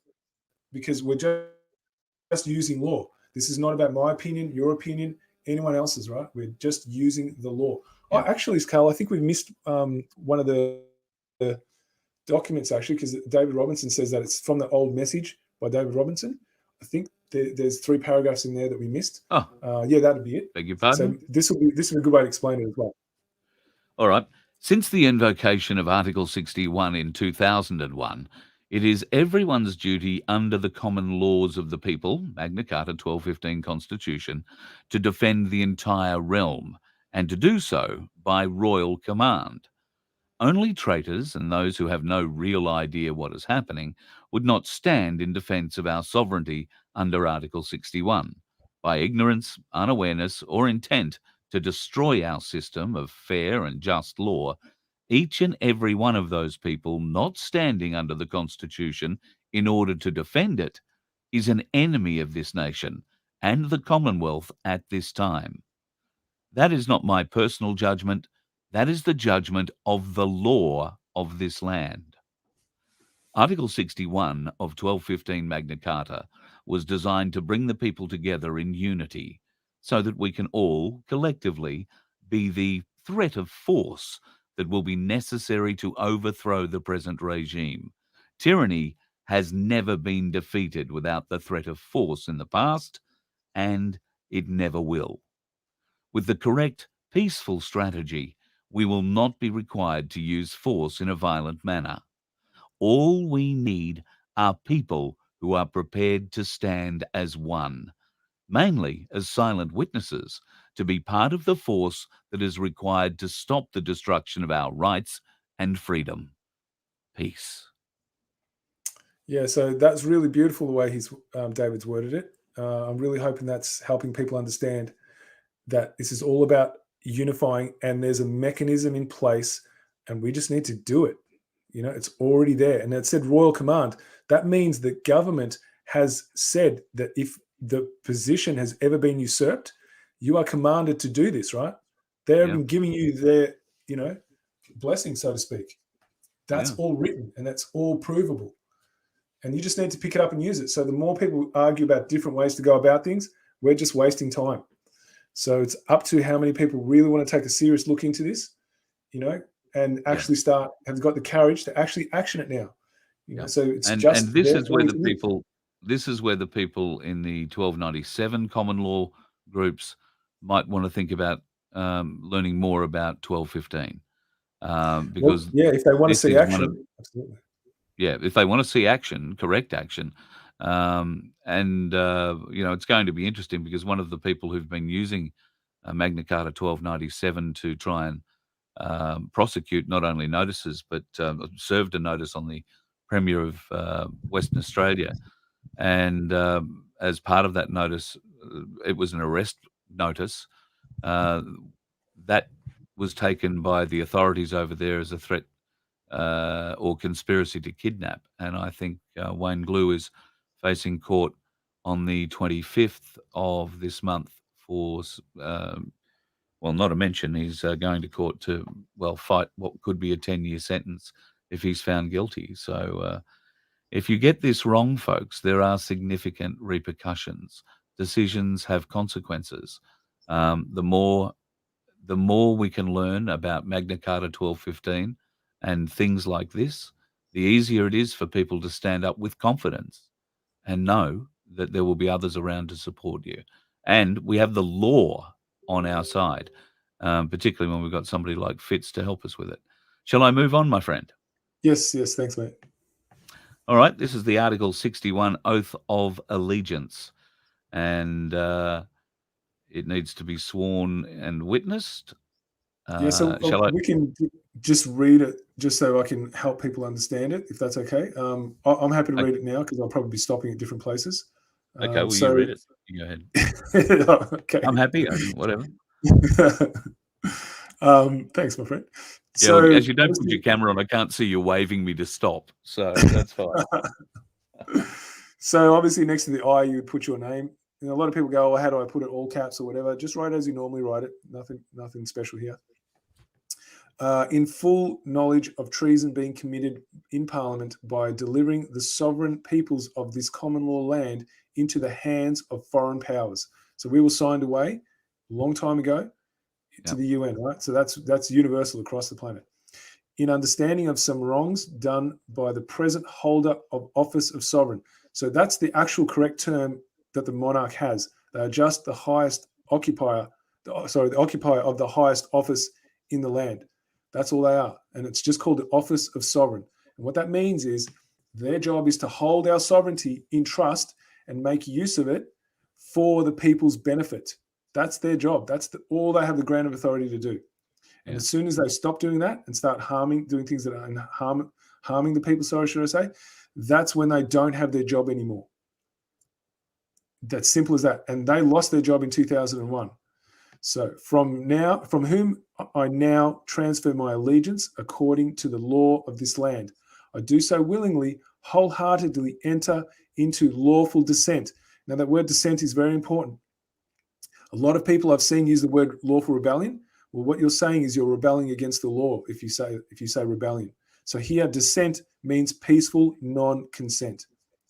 because we're just using law. This is not about my opinion, your opinion, anyone else's, right? We're just using the law. Yeah. Oh, actually, Carl, I think we've missed one of the documents, actually, because David Robinson says that it's from the old message by David Robinson. I think there's 3 paragraphs in there that we missed. That'd be it. Beg your pardon? So this will be a good way to explain it as well. All right. Since the invocation of Article 61 in 2001, it is everyone's duty under the common laws of the people, Magna Carta 1215 Constitution, to defend the entire realm, and to do so by royal command. Only traitors and those who have no real idea what is happening would not stand in defence of our sovereignty under Article 61. By ignorance, unawareness, or intent to destroy our system of fair and just law, each and every one of those people not standing under the Constitution in order to defend it is an enemy of this nation and the Commonwealth at this time. That is not my personal judgment. That is the judgment of the law of this land. Article 61 of 1215 Magna Carta was designed to bring the people together in unity so that we can all collectively be the threat of force that will be necessary to overthrow the present regime. Tyranny has never been defeated without the threat of force in the past, and it never will. With the correct, peaceful strategy, we will not be required to use force in a violent manner. All we need are people who are prepared to stand as one, mainly as silent witnesses, to be part of the force that is required to stop the destruction of our rights and freedom. Peace. Yeah, so that's really beautiful the way David's worded it. I'm really hoping that's helping people understand that this is all about unifying, and there's a mechanism in place, and we just need to do it. It's already there. And it said royal command. That means that government has said that if the position has ever been usurped, you are commanded to do this, right? They're even giving you their, blessing, so to speak. That's all written, and that's all provable. And you just need to pick it up and use it. So the more people argue about different ways to go about things, we're just wasting time. So it's up to how many people really want to take a serious look into this, and actually have got the courage to actually action it now. So it's this is where the people in the 1297 common law groups might want to think about learning more about 1215. Because if they want to see action, absolutely. Yeah, if they want to see action, correct action. It's going to be interesting because one of the people who've been using Magna Carta 1297 to try and prosecute not only notices, but served a notice on the Premier of Western Australia. And as part of that notice, it was an arrest notice that was taken by the authorities over there as a threat or conspiracy to kidnap. And I think Wayne Glue is facing court on the 25th of this month for, not a mention. He's going to court to, fight what could be a 10-year sentence if he's found guilty. So if you get this wrong, folks, there are significant repercussions. Decisions have consequences. The more we can learn about Magna Carta 1215 and things like this, the easier it is for people to stand up with confidence and know that there will be others around to support you. And we have the law on our side, particularly when we've got somebody like Fitz to help us with it. Shall I move on, my friend? Yes, thanks, mate. All right, this is the Article 61 Oath of Allegiance, and it needs to be sworn and witnessed. We can just read it just so I can help people understand it, if that's okay. I'm happy to read it now because I'll probably be stopping at different places. Okay, you read it. You go ahead. Okay. I'm happy. Whatever. Thanks, my friend. Yeah, so, as you don't put your camera on, I can't see you waving me to stop. So that's fine. So obviously next to the I, you would put your name. And a lot of people go, how do I put it all caps or whatever? Just write as you normally write it. Nothing special here. In full knowledge of treason being committed in Parliament by delivering the sovereign peoples of this common law land into the hands of foreign powers. So we were signed away a long time ago to the UN, right? So that's universal across the planet. In understanding of some wrongs done by the present holder of office of sovereign. So that's the actual correct term that the monarch has. They are just the highest occupier, the occupier of the highest office in the land. That's all they are. And it's just called the office of sovereign. And what that means is their job is to hold our sovereignty in trust and make use of it for the people's benefit. That's their job. That's all they have the grant of authority to do. And as soon as they stop doing that and start doing things that are harming the people, should I say, that's when they don't have their job anymore. That's simple as that. And they lost their job in 2001. So from whom I now transfer my allegiance according to the law of this land. I do so willingly, wholeheartedly enter into lawful descent. Now, that word dissent is very important. A lot of people I've seen use the word lawful rebellion. Well, what you're saying is you're rebelling against the law if you say rebellion. So here, dissent means peaceful non-consent.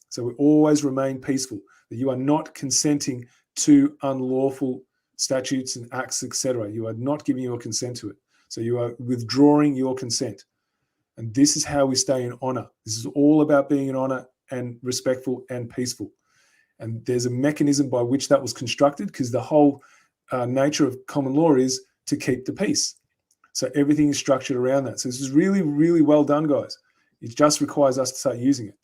So we always remain peaceful, that you are not consenting to unlawful statutes and acts, etc. You are not giving your consent to it. So you are withdrawing your consent. And this is how we stay in honor. This is all about being in honor and respectful and peaceful. And there's a mechanism by which that was constructed, because the whole nature of common law is to keep the peace. So everything is structured around that. So this is really, really well done, guys. It just requires us to start using it.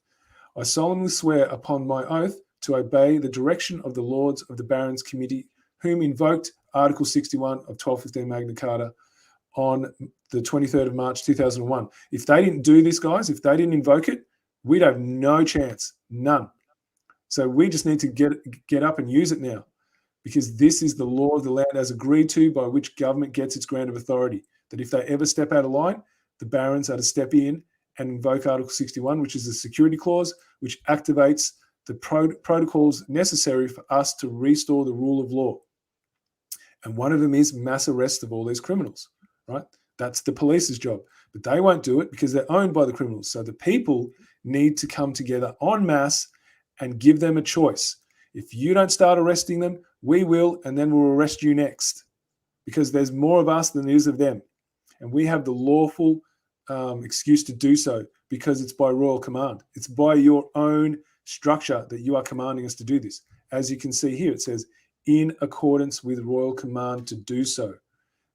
I solemnly swear upon my oath to obey the direction of the Lords of the Barons Committee, whom invoked Article 61 of 1215 Magna Carta on the 23rd of March 2001. If they didn't do this, guys, if they didn't invoke it, we'd have no chance, none. So we just need to get up and use it now, because this is the law of the land as agreed to, by which government gets its grant of authority. That if they ever step out of line, the barons are to step in and invoke Article 61, which is a security clause, which activates the protocols necessary for us to restore the rule of law. And one of them is mass arrest of all these criminals, right? That's the police's job. But they won't do it because they're owned by the criminals. So the people need to come together en masse and give them a choice. If you don't start arresting them, we will, and then we'll arrest you next, because there's more of us than there is of them. And we have the lawful excuse to do so, because it's by royal command. It's by your own structure that you are commanding us to do this. As you can see here, it says, in accordance with royal command to do so.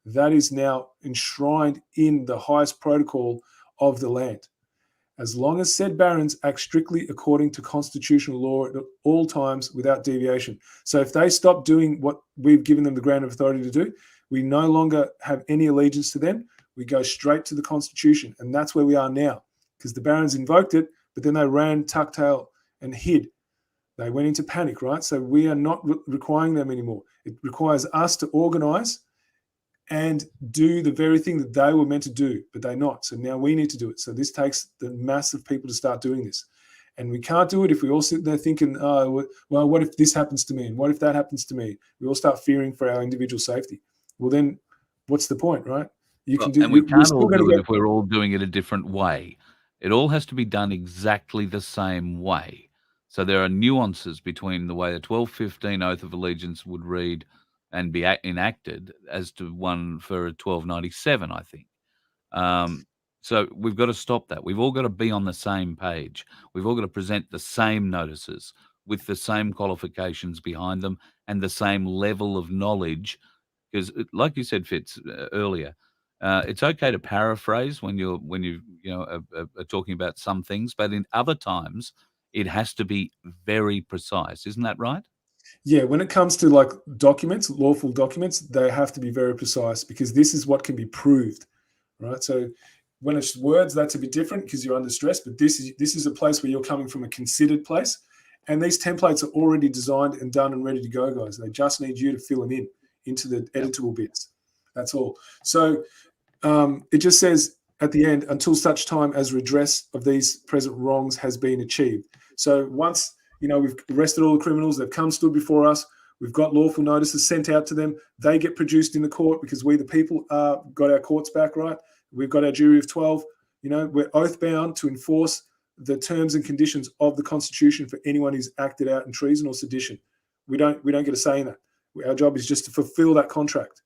That is now enshrined in the highest protocol of the land. As long as said barons act strictly according to constitutional law at all times without deviation. So if they stop doing what we've given them the grant of authority to do, we no longer have any allegiance to them. We go straight to the Constitution. And that's where we are now, because the barons invoked it, but then they ran tuck-tail and hid. They went into panic, right? So we are not requiring them anymore. It requires us to organize and do the very thing that they were meant to do, but they're not. So now we need to do it. So this takes the mass of people to start doing this. And we can't do it if we all sit there thinking, oh, well, what if this happens to me? And what if that happens to me? We all start fearing for our individual safety. Well, then what's the point, right? You can do, and we can't all do it if we're all doing it a different way. It all has to be done exactly the same way. So there are nuances between the way the 1215 Oath of Allegiance would read and be enacted as to one for 1297, I think. So we've got to stop that. We've all got to be on the same page. We've all got to present the same notices with the same qualifications behind them and the same level of knowledge. Because, like you said, Fitz, earlier, it's okay to paraphrase when you are talking about some things, but in other times, it has to be very precise. Isn't that right? Yeah, when it comes to like documents, lawful documents, they have to be very precise, because this is what can be proved, right? So when it's words, that's a bit different because you're under stress, but this is a place where you're coming from a considered place, and these templates are already designed and done and ready to go, guys. They just need you to fill them into the editable bits. That's all. So it just says at the end, until such time as redress of these present wrongs has been achieved. So once we've arrested all the criminals, they've come, stood before us, we've got lawful notices sent out to them, they get produced in the court because we, the people, got our courts back, right? We've got our jury of 12. We're oath bound to enforce the terms and conditions of the Constitution for anyone who's acted out in treason or sedition. We don't get a say in that. Our job is just to fulfill that contract.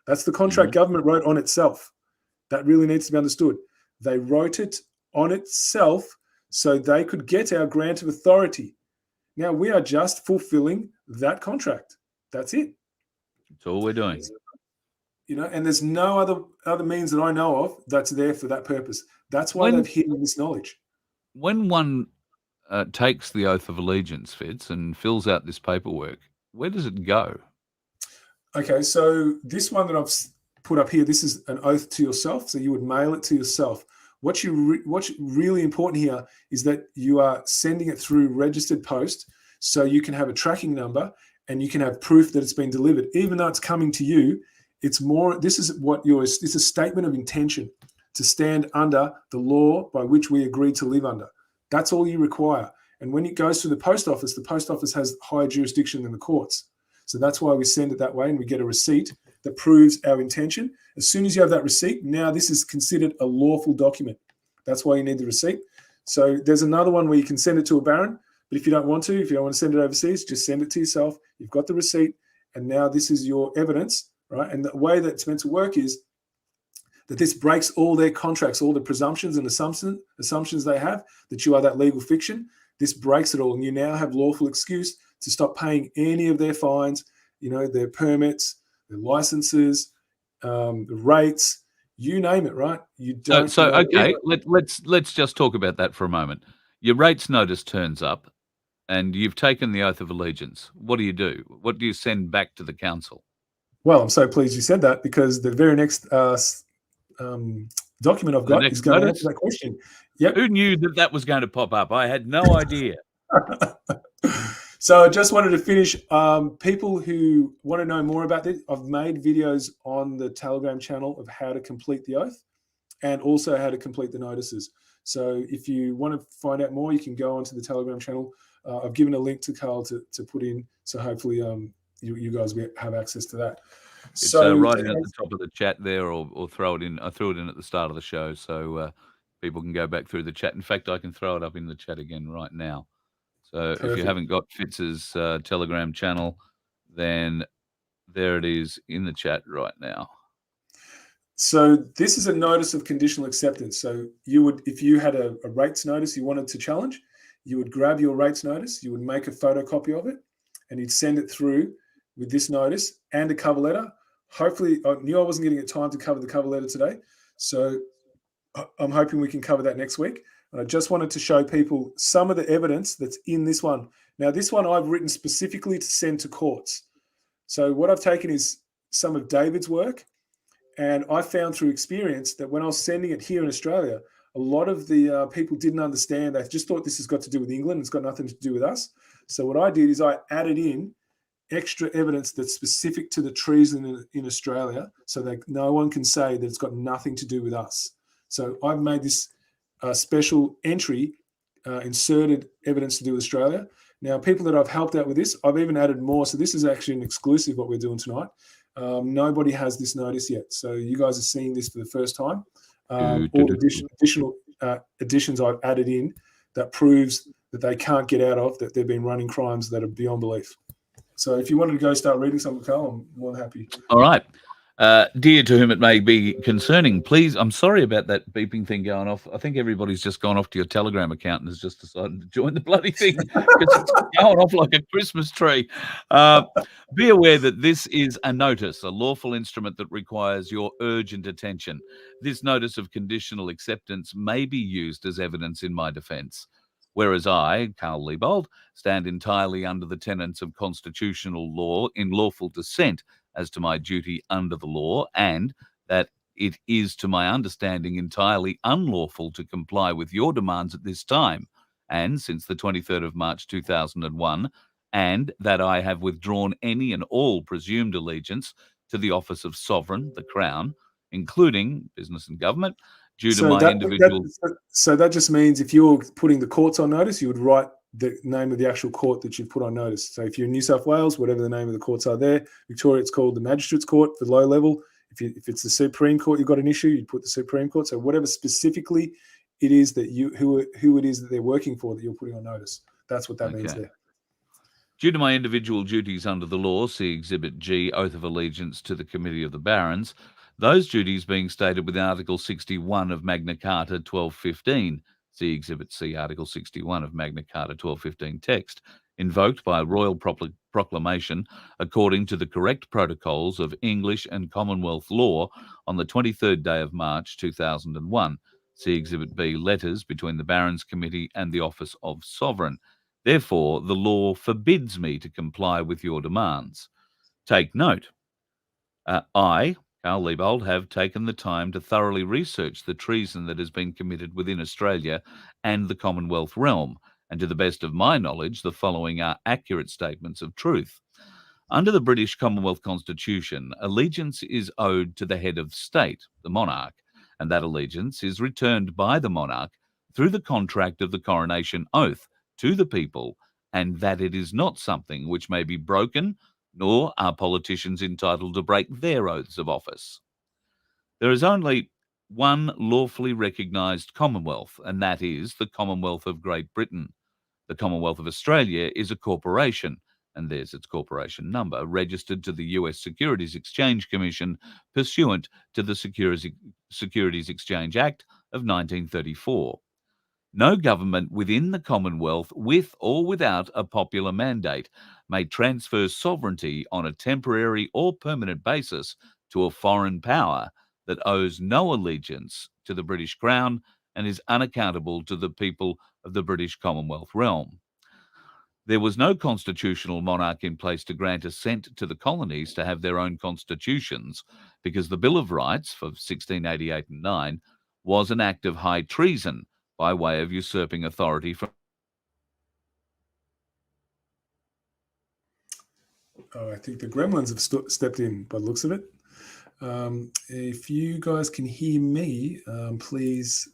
That's the contract government wrote on itself. That really needs to be understood. They wrote it on itself so they could get our grant of authority. Now we are just fulfilling that contract. That's it. That's all we're doing. And there's no other means that I know of that's there for that purpose. That's why they've hidden this knowledge. When one takes the oath of allegiance, Fitz, and fills out this paperwork, where does it go? Okay, so this one that I've put up here, this is an oath to yourself. So you would mail it to yourself. What's really important here is that you are sending it through registered post, so you can have a tracking number and you can have proof that it's been delivered. Even though it's coming to you, it's a statement of intention to stand under the law by which we agreed to live under. That's all you require. And when it goes to the post office has higher jurisdiction than the courts. So that's why we send it that way, and we get a receipt that proves our intention. As soon as you have that receipt, now this is considered a lawful document. That's why you need the receipt. So there's another one where you can send it to a baron, but if you don't want to send it overseas, just send it to yourself. You've got the receipt, and now this is your evidence, right? And the way that it's meant to work is that this breaks all their contracts, all the presumptions and assumptions they have that you are that legal fiction. This breaks it all, and you now have lawful excuse to stop paying any of their fines, their permits, their licenses, the rates, you name it, right? You don't. Okay, let's just talk about that for a moment. Your rates notice turns up, and you've taken the oath of allegiance. What do you do? What do you send back to the council? Well, I'm so pleased you said that, because the very next document I've got is going to answer that question. Yep. Who knew that was going to pop up? I had no idea. So I just wanted to finish. People who want to know more about this, I've made videos on the Telegram channel of how to complete the oath and also how to complete the notices. So if you want to find out more, you can go onto the Telegram channel. I've given a link to Carl to put in, so hopefully you guys have access to that. It's so right in at the top of the chat there, or throw it in. I threw it in at the start of the show, so people can go back through the chat. In fact, I can throw it up in the chat again right now. So Perfect. If you haven't got Fitz's Telegram channel, then there it is in the chat right now. So this is a notice of conditional acceptance. So you would, if you had a rates notice you wanted to challenge, you would grab your rates notice, you would make a photocopy of it, and you'd send it through with this notice and a cover letter. Hopefully, I knew I wasn't going to get time to cover the cover letter today, so I'm hoping we can cover that next week. And I just wanted to show people some of the evidence that's in this one. Now, this one I've written specifically to send to courts. So what I've taken is some of David's work, and I found through experience that when I was sending it here in Australia, a lot of the people didn't understand. They just thought this has got to do with England. It's got nothing to do with us. So what I did is I added in extra evidence that's specific to the treason in Australia, so that no one can say that it's got nothing to do with us. So I've made this special entry, inserted evidence to do with Australia. Now, people that I've helped out with this, I've even added more. So this is actually an exclusive, what we're doing tonight. Nobody has this notice yet. So you guys are seeing this for the first time. All additional additions I've added in that proves that they can't get out of, that they've been running crimes that are beyond belief. So if you wanted to go start reading something, Carl, I'm more than happy. All right. Dear to whom it may be concerning, please, I'm sorry about that beeping thing going off. I think everybody's just gone off to your Telegram account and has just decided to join the bloody thing because it's going off like a Christmas tree. Be aware that this is a notice, a lawful instrument that requires your urgent attention. This notice of conditional acceptance may be used as evidence in my defence. Whereas I, Carl Liebold, stand entirely under the tenets of constitutional law in lawful dissent as to my duty under the law, and that it is, to my understanding, entirely unlawful to comply with your demands at this time, and since the 23rd of March 2001, and that I have withdrawn any and all presumed allegiance to the office of sovereign, the Crown, including business and government, due to my individual... So that just means if you're putting the courts on notice, you would write the name of the actual court that you've put on notice. So if you're in New South Wales, whatever the name of the courts are there, Victoria, it's called the Magistrates Court for low level. If it's the Supreme Court, you've got an issue, you'd put the Supreme Court. So whatever specifically it is that who it is that they're working for that you're putting on notice, that's what that means there. Due to my individual duties under the law, see Exhibit G, Oath of Allegiance to the Committee of the Barons, those duties being stated within Article 61 of Magna Carta 1215, see Exhibit C, Article 61 of Magna Carta 1215 text, invoked by royal proclamation according to the correct protocols of English and Commonwealth law on the 23rd day of March 2001, see Exhibit B, letters between the Barons Committee and the Office of Sovereign. Therefore, the law forbids me to comply with your demands. Take note, I, Carl Liebold, have taken the time to thoroughly research the treason that has been committed within Australia and the Commonwealth realm, and to the best of my knowledge, the following are accurate statements of truth. Under the British Commonwealth Constitution, allegiance is owed to the head of state, the monarch, and that allegiance is returned by the monarch through the contract of the coronation oath to the people, and that it is not something which may be broken, nor are politicians entitled to break their oaths of office. There is only one lawfully recognised Commonwealth, and that is the Commonwealth of Great Britain. The Commonwealth of Australia is a corporation, and there's its corporation number, registered to the US Securities Exchange Commission pursuant to the Securities Exchange Act of 1934. No government within the Commonwealth, with or without a popular mandate, may transfer sovereignty on a temporary or permanent basis to a foreign power that owes no allegiance to the British Crown and is unaccountable to the people of the British Commonwealth realm. There was no constitutional monarch in place to grant assent to the colonies to have their own constitutions, because the Bill of Rights for 1688 and 9 was an act of high treason by way of usurping authority from... Oh, I think the gremlins have stepped in by the looks of it. If you guys can hear me, please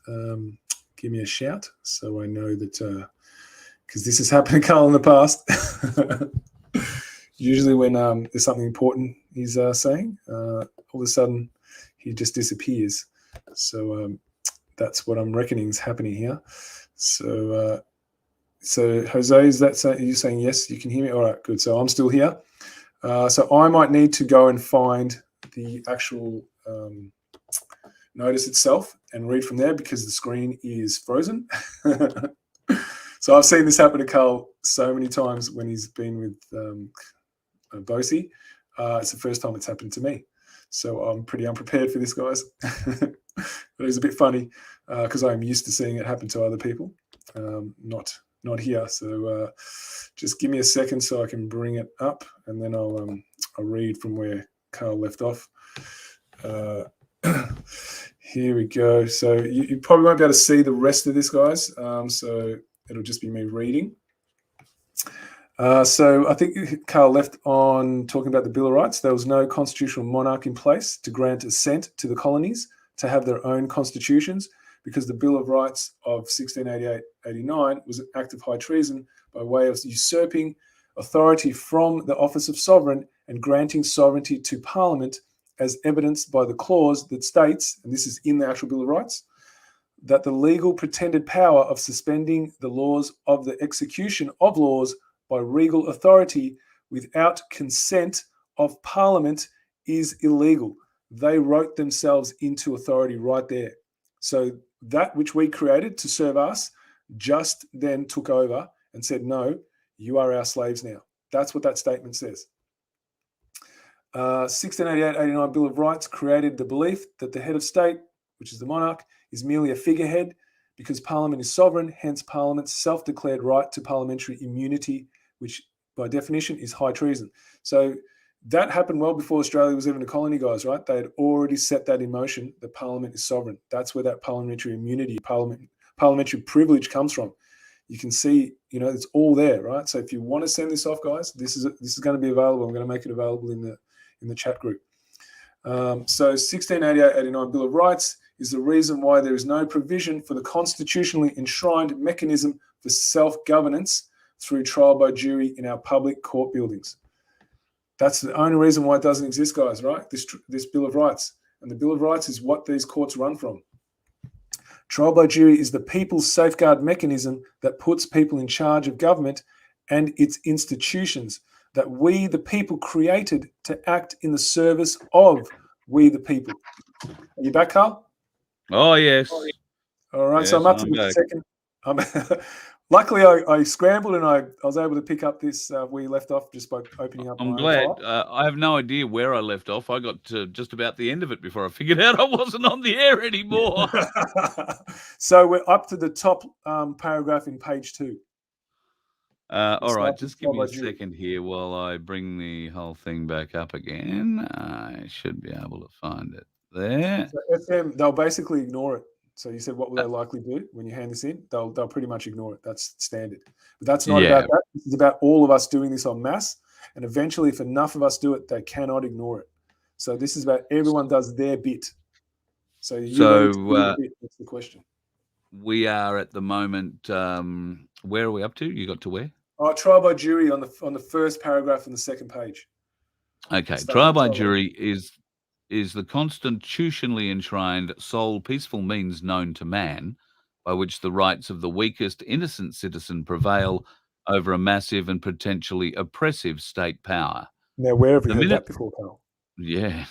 give me a shout so I know that, because this has happened to Carl in the past. Usually when there's something important he's saying, all of a sudden he just disappears. So that's what I'm reckoning is happening here. So Jose, is that are you saying yes? You can hear me? All right, good. So I'm still here. So I might need to go and find the actual notice itself and read from there because the screen is frozen. So I've seen this happen to Carl so many times when he's been with Bosie. It's the first time it's happened to me. So I'm pretty unprepared for this, guys. But it's a bit funny because I'm used to seeing it happen to other people, not here. So just give me a second so I can bring it up, and then I'll read from where Carl left off. Here we go. So you probably won't be able to see the rest of this, guys. So it'll just be me reading. So I think Carl left on talking about the Bill of Rights. There was no constitutional monarch in place to grant assent to the colonies to have their own constitutions, because the Bill of Rights of 1688-89 was an act of high treason by way of usurping authority from the office of sovereign and granting sovereignty to Parliament, as evidenced by the clause that states, and this is in the actual Bill of Rights, that the legal pretended power of suspending the laws of the execution of laws by regal authority without consent of Parliament is illegal. They wrote themselves into authority right there. So that which we created to serve us just then took over and said, no, you are our slaves now. That's what that statement says. 1688-89 Bill of Rights created the belief that the head of state, which is the monarch, is merely a figurehead because Parliament is sovereign, hence Parliament's self-declared right to parliamentary immunity, which by definition is high treason. So that happened well before Australia was even a colony, guys, right? They had already set that in motion, that Parliament is sovereign. That's where that parliamentary immunity, parliamentary privilege comes from. You can see, it's all there, right? So if you want to send this off, guys, this is going to be available. I'm going to make it available in the chat group. So 1688-89 Bill of Rights is the reason why there is no provision for the constitutionally enshrined mechanism for self-governance through trial by jury in our public court buildings. That's the only reason why it doesn't exist, guys, right? This Bill of Rights. And the Bill of Rights is what these courts run from. Trial by jury is the people's safeguard mechanism that puts people in charge of government and its institutions that we, the people, created to act in the service of we, the people. Are you back, Carl? Oh, yes. All right, yes, so I'm up to the second. Luckily, I scrambled and I was able to pick up this where you left off just by opening up. I'm glad. I have no idea where I left off. I got to just about the end of it before I figured out I wasn't on the air anymore. So we're up to the top paragraph in page 2. All right, just give me a second here while I bring the whole thing back up again. I should be able to find it there. So FM, they'll basically ignore it. So you said, what will they likely do when you hand this in? They'll pretty much ignore it. That's standard. But that's not about that. This is about all of us doing this en masse. And eventually, if enough of us do it, they cannot ignore it. So this is about everyone does their bit. So you do your bit. That's the question. We are at the moment. Where are we up to? You got to where? Trial by jury on the first paragraph on the second page. Okay. Start Trial with by trial by jury is the constitutionally enshrined sole peaceful means known to man by which the rights of the weakest innocent citizen prevail over a massive and potentially oppressive state power. Now, where have we The heard minute, that before, Carl? yeah.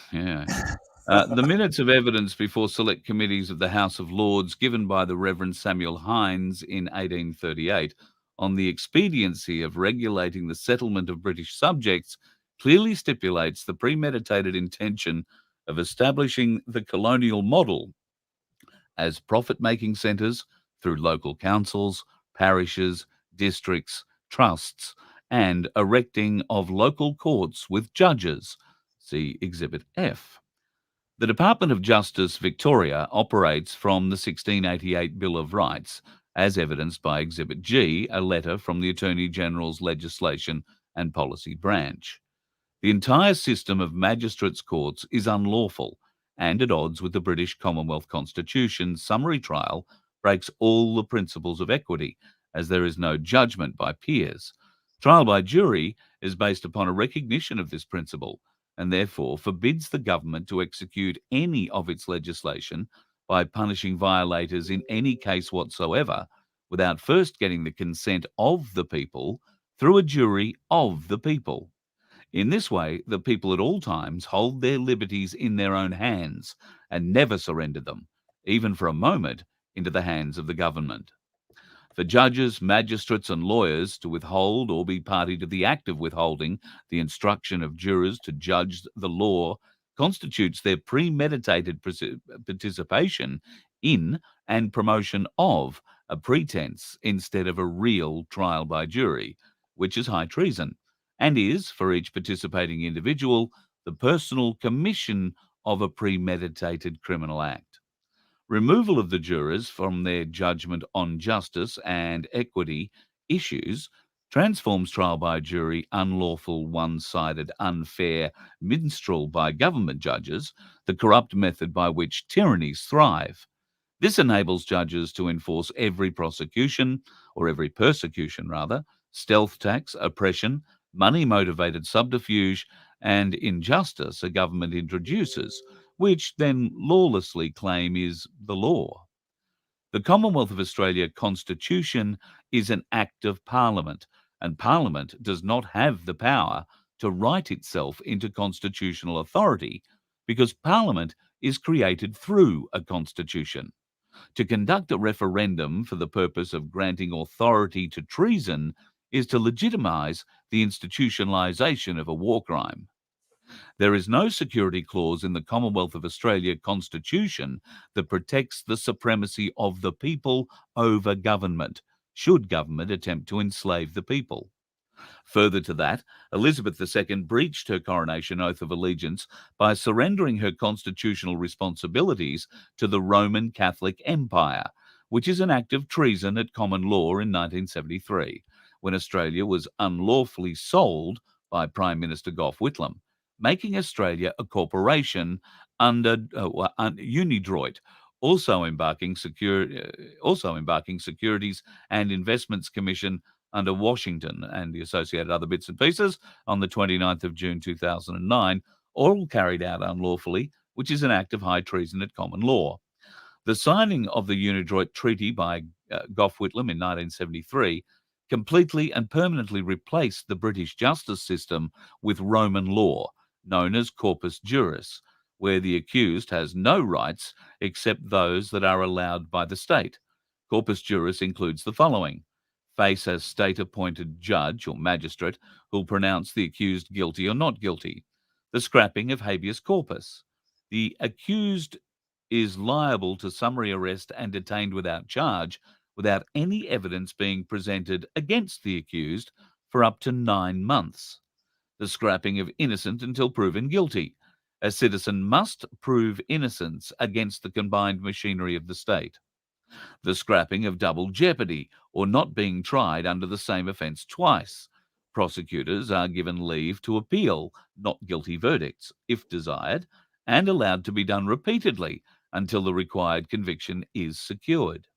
The minutes of evidence before select committees of the House of Lords given by the Reverend Samuel Hines in 1838 on the expediency of regulating the settlement of British subjects clearly stipulates the premeditated intention of establishing the colonial model as profit-making centres through local councils, parishes, districts, trusts, and erecting of local courts with judges. See Exhibit F. The Department of Justice Victoria operates from the 1688 Bill of Rights, as evidenced by Exhibit G, a letter from the Attorney General's Legislation and Policy Branch. The entire system of magistrates' courts is unlawful and at odds with the British Commonwealth Constitution's summary trial breaks all the principles of equity, as there is no judgment by peers. Trial by jury is based upon a recognition of this principle and therefore forbids the government to execute any of its legislation by punishing violators in any case whatsoever without first getting the consent of the people through a jury of the people. In this way, the people at all times hold their liberties in their own hands and never surrender them, even for a moment, into the hands of the government. For judges, magistrates, and lawyers to withhold or be party to the act of withholding the instruction of jurors to judge the law constitutes their premeditated participation in and promotion of a pretense instead of a real trial by jury, which is high treason, and is, for each participating individual, the personal commission of a premeditated criminal act. Removal of the jurors from their judgment on justice and equity issues transforms trial by jury unlawful, one-sided, unfair minstrel by government judges, the corrupt method by which tyrannies thrive. This enables judges to enforce every prosecution, or every persecution rather, stealth tax, oppression, money-motivated subterfuge, and injustice a government introduces, which then lawlessly claim is the law. The Commonwealth of Australia Constitution is an act of Parliament, and Parliament does not have the power to write itself into constitutional authority because Parliament is created through a constitution. To conduct a referendum for the purpose of granting authority to treason is to legitimise the institutionalisation of a war crime. There is no security clause in the Commonwealth of Australia Constitution that protects the supremacy of the people over government, should government attempt to enslave the people. Further to that, Elizabeth II breached her coronation oath of allegiance by surrendering her constitutional responsibilities to the Roman Catholic Empire, which is an act of treason at common law in 1973, when Australia was unlawfully sold by Prime Minister Gough Whitlam, making Australia a corporation under Unidroit, also embarking Securities and Investments Commission under Washington and the associated other bits and pieces on the 29th of June 2009, all carried out unlawfully, which is an act of high treason at common law. The signing of the Unidroit Treaty by Gough Whitlam in 1973 completely and permanently replaced the British justice system with Roman law, known as corpus juris, where the accused has no rights except those that are allowed by the state. Corpus juris includes the following: face a state-appointed judge or magistrate who'll pronounce the accused guilty or not guilty, the scrapping of habeas corpus. The accused is liable to summary arrest and detained without charge, without any evidence being presented against the accused for up to 9 months. The scrapping of innocent until proven guilty. A citizen must prove innocence against the combined machinery of the state. The scrapping of double jeopardy, or not being tried under the same offence twice. Prosecutors are given leave to appeal not guilty verdicts, if desired, and allowed to be done repeatedly until the required conviction is secured.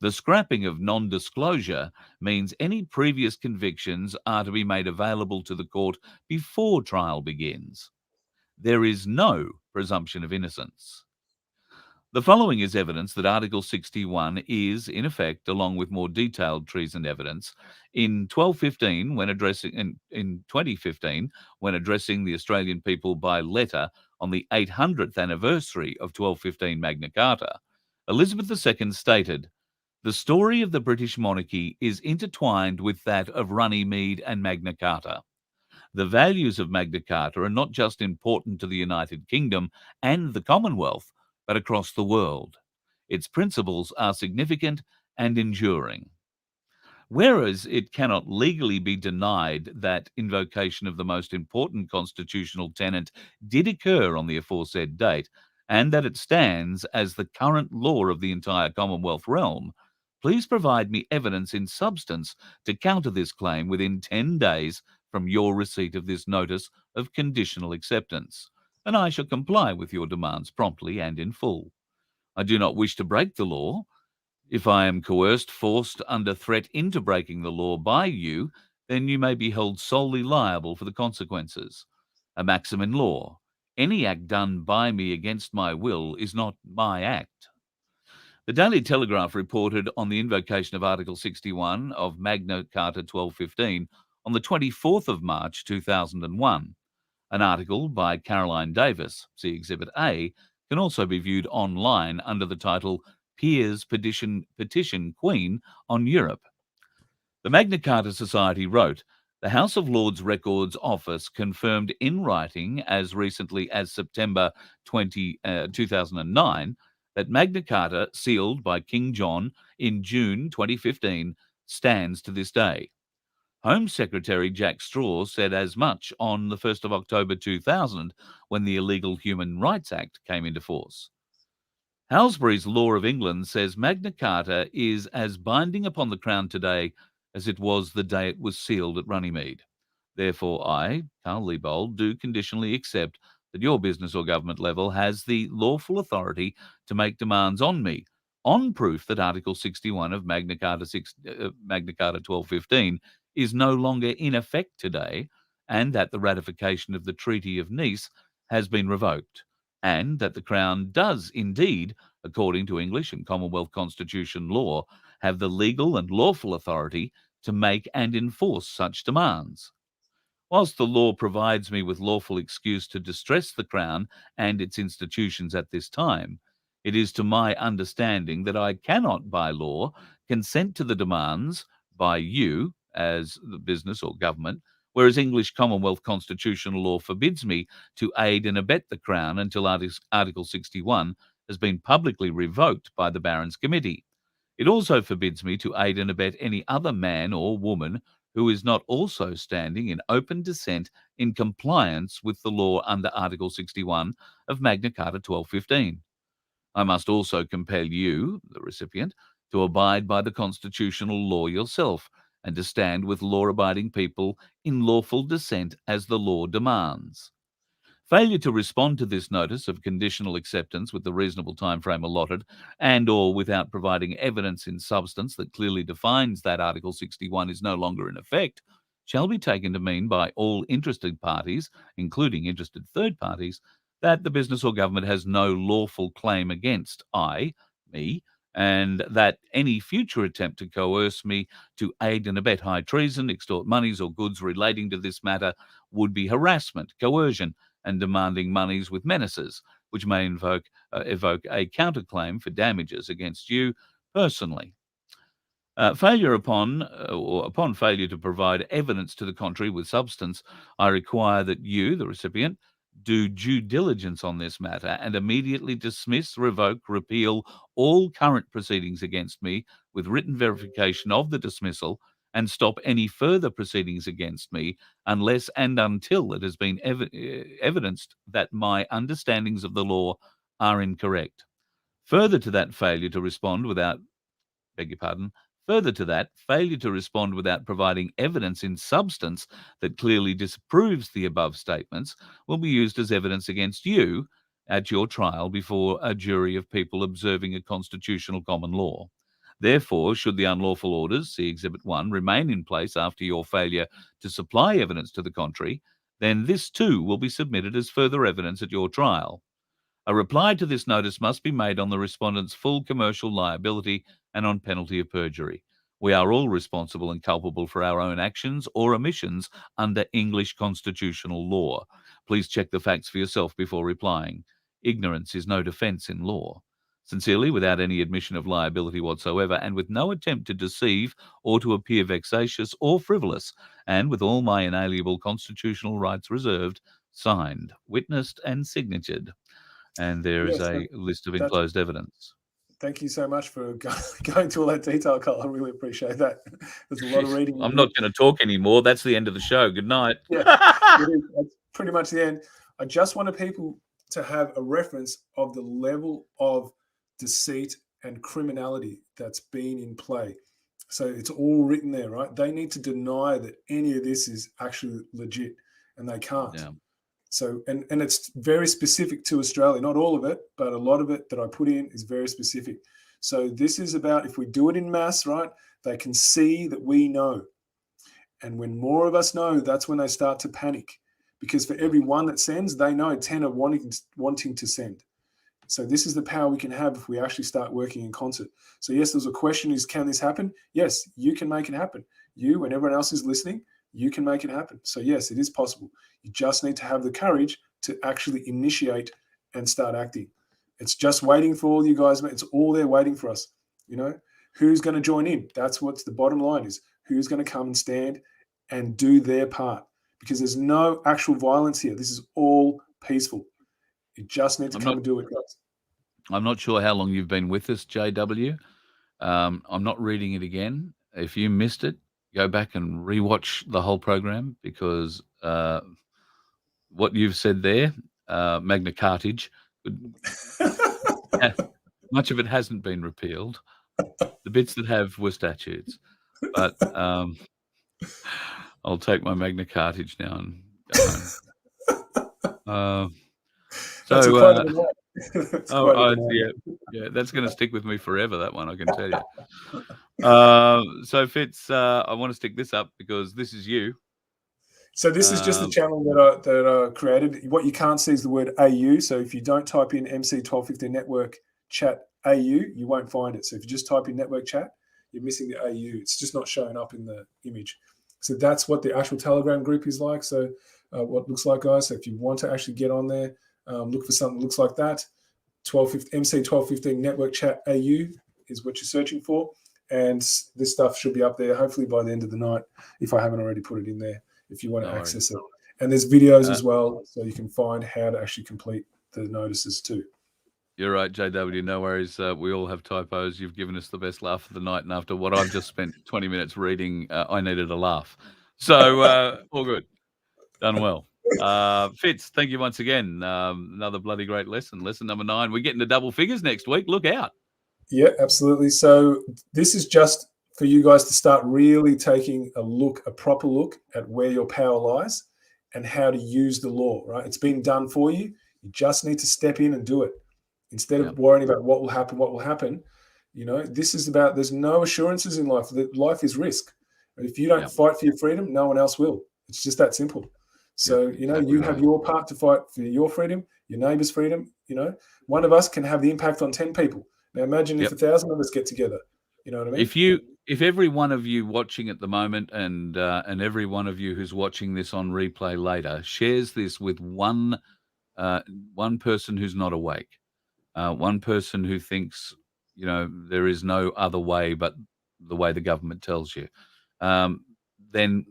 The scrapping of non-disclosure means any previous convictions are to be made available to the court before trial begins. There is no presumption of innocence. The following is evidence that Article 61 is, in effect, along with more detailed treason evidence, in 2015, when addressing the Australian people by letter on the 800th anniversary of 1215 Magna Carta, Elizabeth II stated, "The story of the British monarchy is intertwined with that of Runnymede and Magna Carta. The values of Magna Carta are not just important to the United Kingdom and the Commonwealth, but across the world. Its principles are significant and enduring." Whereas it cannot legally be denied that invocation of the most important constitutional tenet did occur on the aforesaid date, and that it stands as the current law of the entire Commonwealth realm, please provide me evidence in substance to counter this claim within 10 days from your receipt of this notice of conditional acceptance, and I shall comply with your demands promptly and in full. I do not wish to break the law. If I am coerced, forced, under threat into breaking the law by you, then you may be held solely liable for the consequences. A maxim in law: any act done by me against my will is not my act. The Daily Telegraph reported on the invocation of Article 61 of Magna Carta 1215 on the 24th of March 2001. An article by Caroline Davis, see Exhibit A, can also be viewed online under the title Peers Petition Queen on Europe. The Magna Carta Society wrote, "The House of Lords Records Office confirmed in writing as recently as September 2009 that Magna Carta, sealed by King John in June 2015, stands to this day." Home Secretary Jack Straw said as much on the 1st of October 2000 when the Illegal Human Rights Act came into force. Halsbury's Law of England says Magna Carta is as binding upon the Crown today as it was the day it was sealed at Runnymede. Therefore, I, Carl Liebold, do conditionally accept that your business or government level has the lawful authority to make demands on me, on proof that Article 61 of Magna Carta 1215 is no longer in effect today, and that the ratification of the Treaty of Nice has been revoked, and that the Crown does indeed, according to English and Commonwealth Constitution law, have the legal and lawful authority to make and enforce such demands. Whilst the law provides me with lawful excuse to distress the Crown and its institutions at this time, it is to my understanding that I cannot, by law, consent to the demands by you, as the business or government, whereas English Commonwealth constitutional law forbids me to aid and abet the Crown until Article 61 has been publicly revoked by the Barons Committee. It also forbids me to aid and abet any other man or woman who is not also standing in open dissent in compliance with the law under Article 61 of Magna Carta 1215. I must also compel you, the recipient, to abide by the constitutional law yourself, and to stand with law-abiding people in lawful dissent as the law demands. Failure to respond to this notice of conditional acceptance with the reasonable timeframe allotted, and or without providing evidence in substance that clearly defines that Article 61 is no longer in effect, shall be taken to mean by all interested parties, including interested third parties, that the business or government has no lawful claim against me, and that any future attempt to coerce me to aid and abet high treason, extort monies or goods relating to this matter would be harassment, coercion, and demanding monies with menaces, which may evoke a counterclaim for damages against you personally. Upon failure to provide evidence to the contrary with substance, I require that you, the recipient, do due diligence on this matter and immediately dismiss, revoke, repeal all current proceedings against me with written verification of the dismissal, and stop any further proceedings against me unless and until it has been evidenced that my understandings of the law are incorrect. Further to that, failure to respond without providing evidence in substance that clearly disproves the above statements will be used as evidence against you at your trial before a jury of people observing a constitutional common law. Therefore, should the unlawful orders, see Exhibit 1, remain in place after your failure to supply evidence to the contrary, then this too will be submitted as further evidence at your trial. A reply to this notice must be made on the respondent's full commercial liability and on penalty of perjury. We are all responsible and culpable for our own actions or omissions under English constitutional law. Please check the facts for yourself before replying. Ignorance is no defence in law. Sincerely, without any admission of liability whatsoever, and with no attempt to deceive or to appear vexatious or frivolous, and with all my inalienable constitutional rights reserved, signed, witnessed, and signatured. And there is a list of enclosed evidence. Thank you so much for going to all that detail, Carl. I really appreciate that. There's a lot of reading. I'm not going to talk anymore. That's the end of the show. Good night. Yeah, that's pretty much the end. I just wanted people to have a reference of the level of deceit and criminality that's been in play. So it's all written there, right? They need to deny that any of this is actually legit, and they can't. Yeah. So, and it's very specific to Australia, not all of it, but a lot of it that I put in is very specific. So this is about, if we do it in mass, right, they can see that we know. And when more of us know, that's when they start to panic, because for every one that sends, they know 10 are wanting to send. So this is the power we can have if we actually start working in concert. So yes, there's a question is, can this happen? Yes, you can make it happen. You and everyone else is listening, you can make it happen. So yes, it is possible. You just need to have the courage to actually initiate and start acting. It's just waiting for all you guys. It's all there waiting for us. You know, who's going to join in? That's what's the bottom line is. Who's going to come and stand and do their part? Because there's no actual violence here. This is all peaceful. You just need to come and do it, guys. I'm not sure how long you've been with us, JW. I'm not reading it again. If you missed it, go back and rewatch the whole program, because what you've said there, Magna Carta, much of it hasn't been repealed. The bits that have were statutes. But I'll take my Magna Carta now and go home. Yeah, that's going to stick with me forever, that one, I can tell you. So Fitz, I want to stick this up because this is you. So this is just the channel that I created. What you can't see is the word AU. So if you don't type in MC1215 Network Chat AU, you won't find it. So if you just type in Network Chat, you're missing the AU. It's just not showing up in the image. So that's what the actual Telegram group is like. So what it looks like, guys. So if you want to actually get on there, look for something that looks like that. MC1215 Network Chat AU is what you're searching for. And this stuff should be up there hopefully by the end of the night, if I haven't already put it in there, if you want to access it. And there's videos as well, so you can find how to actually complete the notices too. You're right, JW, no worries. We all have typos. You've given us the best laugh of the night, and after what I've just spent 20 minutes reading, I needed a laugh. So all good. Done well. Fitz, thank you once again. Another bloody great lesson. Lesson number 9. We're getting to double figures next week. Look out. Yeah, absolutely. So this is just for you guys to start really taking a proper look at where your power lies and how to use the law, right? It's been done for you. You just need to step in and do it. Instead of worrying about what will happen, you know, this is about, there's no assurances in life. Life is risk. If you don't fight for your freedom, no one else will. It's just that simple. So, you know, you have your part to fight for your freedom, your neighbor's freedom. You know, one of us can have the impact on 10 people. Now imagine if 1,000 of us get together. You know what I mean? If every one of you watching at the moment and every one of you who's watching this on replay later shares this with one person who's not awake, one person who thinks, you know, there is no other way but the way the government tells you, then,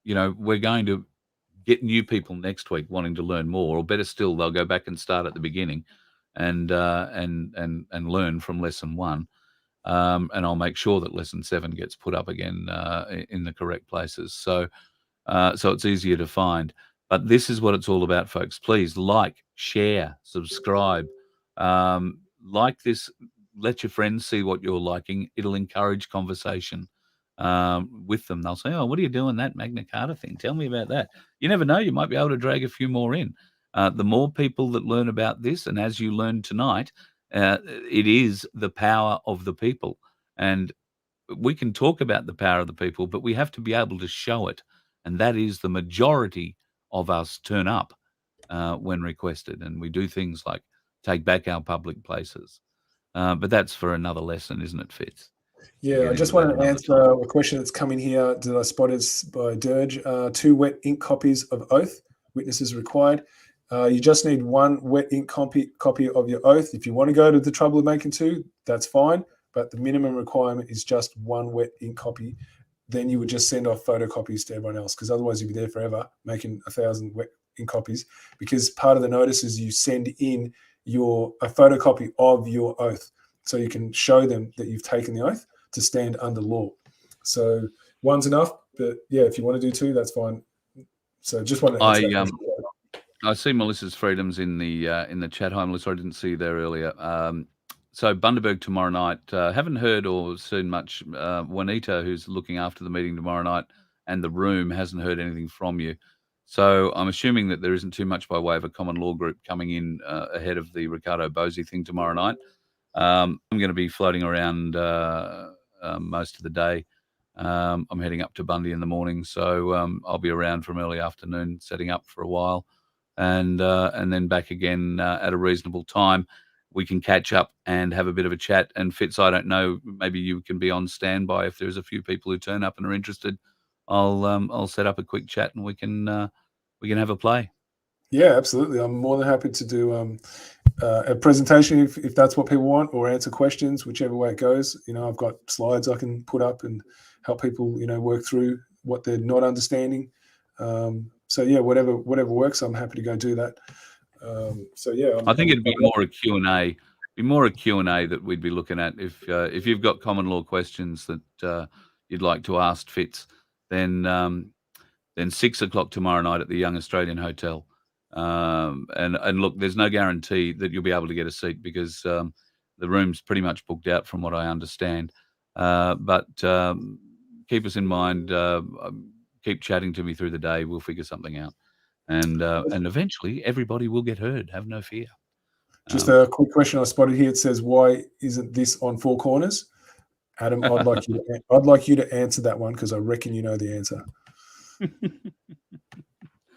you know, we're going to get new people next week wanting to learn more, or better still, they'll go back and start at the beginning and learn from lesson 1. And I'll make sure that lesson 7 gets put up again in the correct places. So it's easier to find. But this is what it's all about, folks. Please like, share, subscribe. Like this, let your friends see what you're liking. It'll encourage conversation with them. They'll say, oh, what are you doing that Magna Carta thing? Tell me about that. You never know. You might be able to drag a few more in. The more people that learn about this, and as you learned tonight, it is the power of the people. And we can talk about the power of the people, but we have to be able to show it. And that is the majority of us turn up when requested. And we do things like take back our public places. But that's for another lesson, isn't it, Fitz? Yeah, I just wanted to answer a question that's come in here that I spotted by Dirge. 2 wet ink copies of oath. Witnesses required. You just need 1 wet ink copy of your oath. If you want to go to the trouble of making 2, that's fine. But the minimum requirement is just 1 wet ink copy. Then you would just send off photocopies to everyone else, because otherwise you'd be there forever making 1,000 wet ink copies. Because part of the notice is you send in a photocopy of your oath, so you can show them that you've taken the oath to stand under law. So 1's enough, but yeah, if you want to do 2, that's fine. So just want to answer I see Melissa's freedoms in the chat. Hi, Melissa. I didn't see you there earlier. So Bundaberg tomorrow night. Haven't heard or seen much. Juanita, who's looking after the meeting tomorrow night, and the room hasn't heard anything from you. So I'm assuming that there isn't too much by way of a common law group coming in ahead of the Ricardo Bosey thing tomorrow night. I'm going to be floating around most of the day. I'm heading up to Bundy in the morning, so I'll be around from early afternoon setting up for a while, and then back again at a reasonable time. We can catch up and have a bit of a chat. And Fitz, I don't know, maybe you can be on standby if there's a few people who turn up and are interested. I'll set up a quick chat and we can have a play. Yeah, absolutely. I'm more than happy to do a presentation if that's what people want, or answer questions, whichever way it goes. I've got slides I can put up and help people, work through what they're not understanding. So yeah, whatever works, I'm happy to go do that. So yeah, I think it'd be more a Q&A. Be more a Q&A that we'd be looking at. If you've got common law questions that you'd like to ask Fitz, then 6 o'clock tomorrow night at the Young Australian Hotel. And look, there's no guarantee that you'll be able to get a seat, because the room's pretty much booked out from what I understand. But keep us in mind. Keep chatting to me through the day. We'll figure something out. And eventually everybody will get heard. Have no fear. Just a quick question I spotted here. It says, why isn't this on Four Corners? Adam, I'd like you to answer that one, because I reckon you know the answer.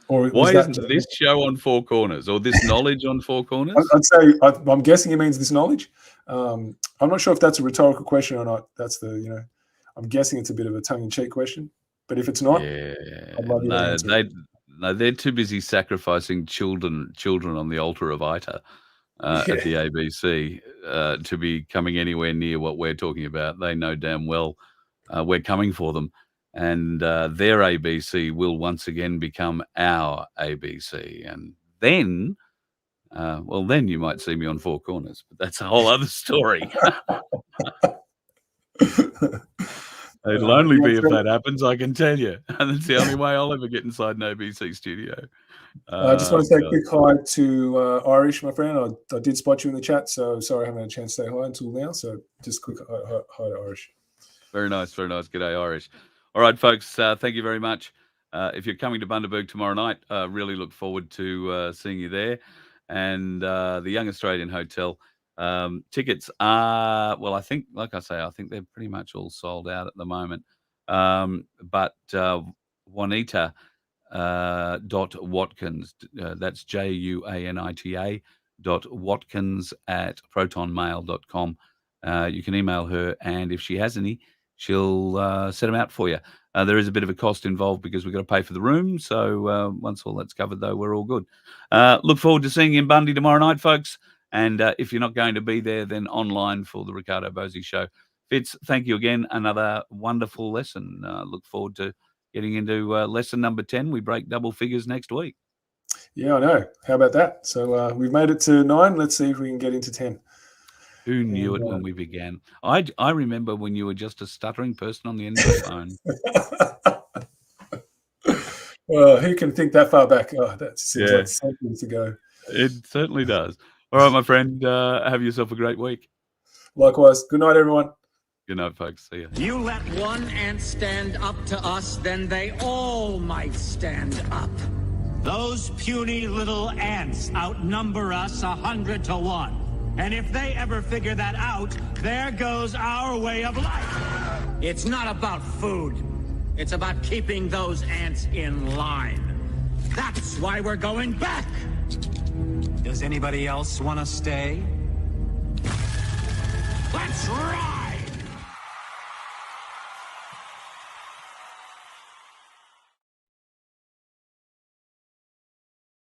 Or why isn't this show on Four Corners, or this knowledge on Four Corners? I'd say I'm guessing it means this knowledge. I'm not sure if that's a rhetorical question or not. That's I'm guessing it's a bit of a tongue-in-cheek question. But if it's not, I'd love you to answer. No, they're too busy sacrificing children on the altar of ITA at the ABC to be coming anywhere near what we're talking about. They know damn well we're coming for them. And their ABC will once again become our ABC. And then, then you might see me on Four Corners. But that's a whole other story. It'll only be if that happens, I can tell you. And that's the only way I'll ever get inside an ABC studio. I just want to say a quick hi to Irish, my friend. I did spot you in the chat, so sorry I haven't had a chance to say hi until now. So just quick hi to Irish. Very nice, very nice. G'day, Irish. All right, folks, thank you very much. If you're coming to Bundaberg tomorrow night, really look forward to seeing you there. And the Young Australian Hotel. Tickets are, well, I think, like I say, I think they're pretty much all sold out at the moment. But Juanita .Watkins, that's JUANITA .Watkins at protonmail.com. You can email her, and if she has any, she'll set them out for you. There is a bit of a cost involved because we've got to pay for the room. So once all that's covered, though, we're all good. Look forward to seeing you in Bundy tomorrow night, folks. And if you're not going to be there, then online for the Ricardo Bosey Show. Fitz, thank you again. Another wonderful lesson. Look forward to getting into lesson number 10. We break double figures next week. Yeah, I know. How about that? So we've made it to 9. Let's see if we can get into 10. Who knew it when we began? I remember when you were just a stuttering person on the end of the phone. Well, who can think that far back? Oh, that seems like centuries ago. It certainly does. All right, my friend, have yourself a great week. Likewise. Good night, everyone. Good night, folks. See you. You let one ant stand up to us, then they all might stand up. Those puny little ants outnumber us 100 to 1. And if they ever figure that out, there goes our way of life. It's not about food. It's about keeping those ants in line. That's why we're going back. Does anybody else want to stay? Let's rock!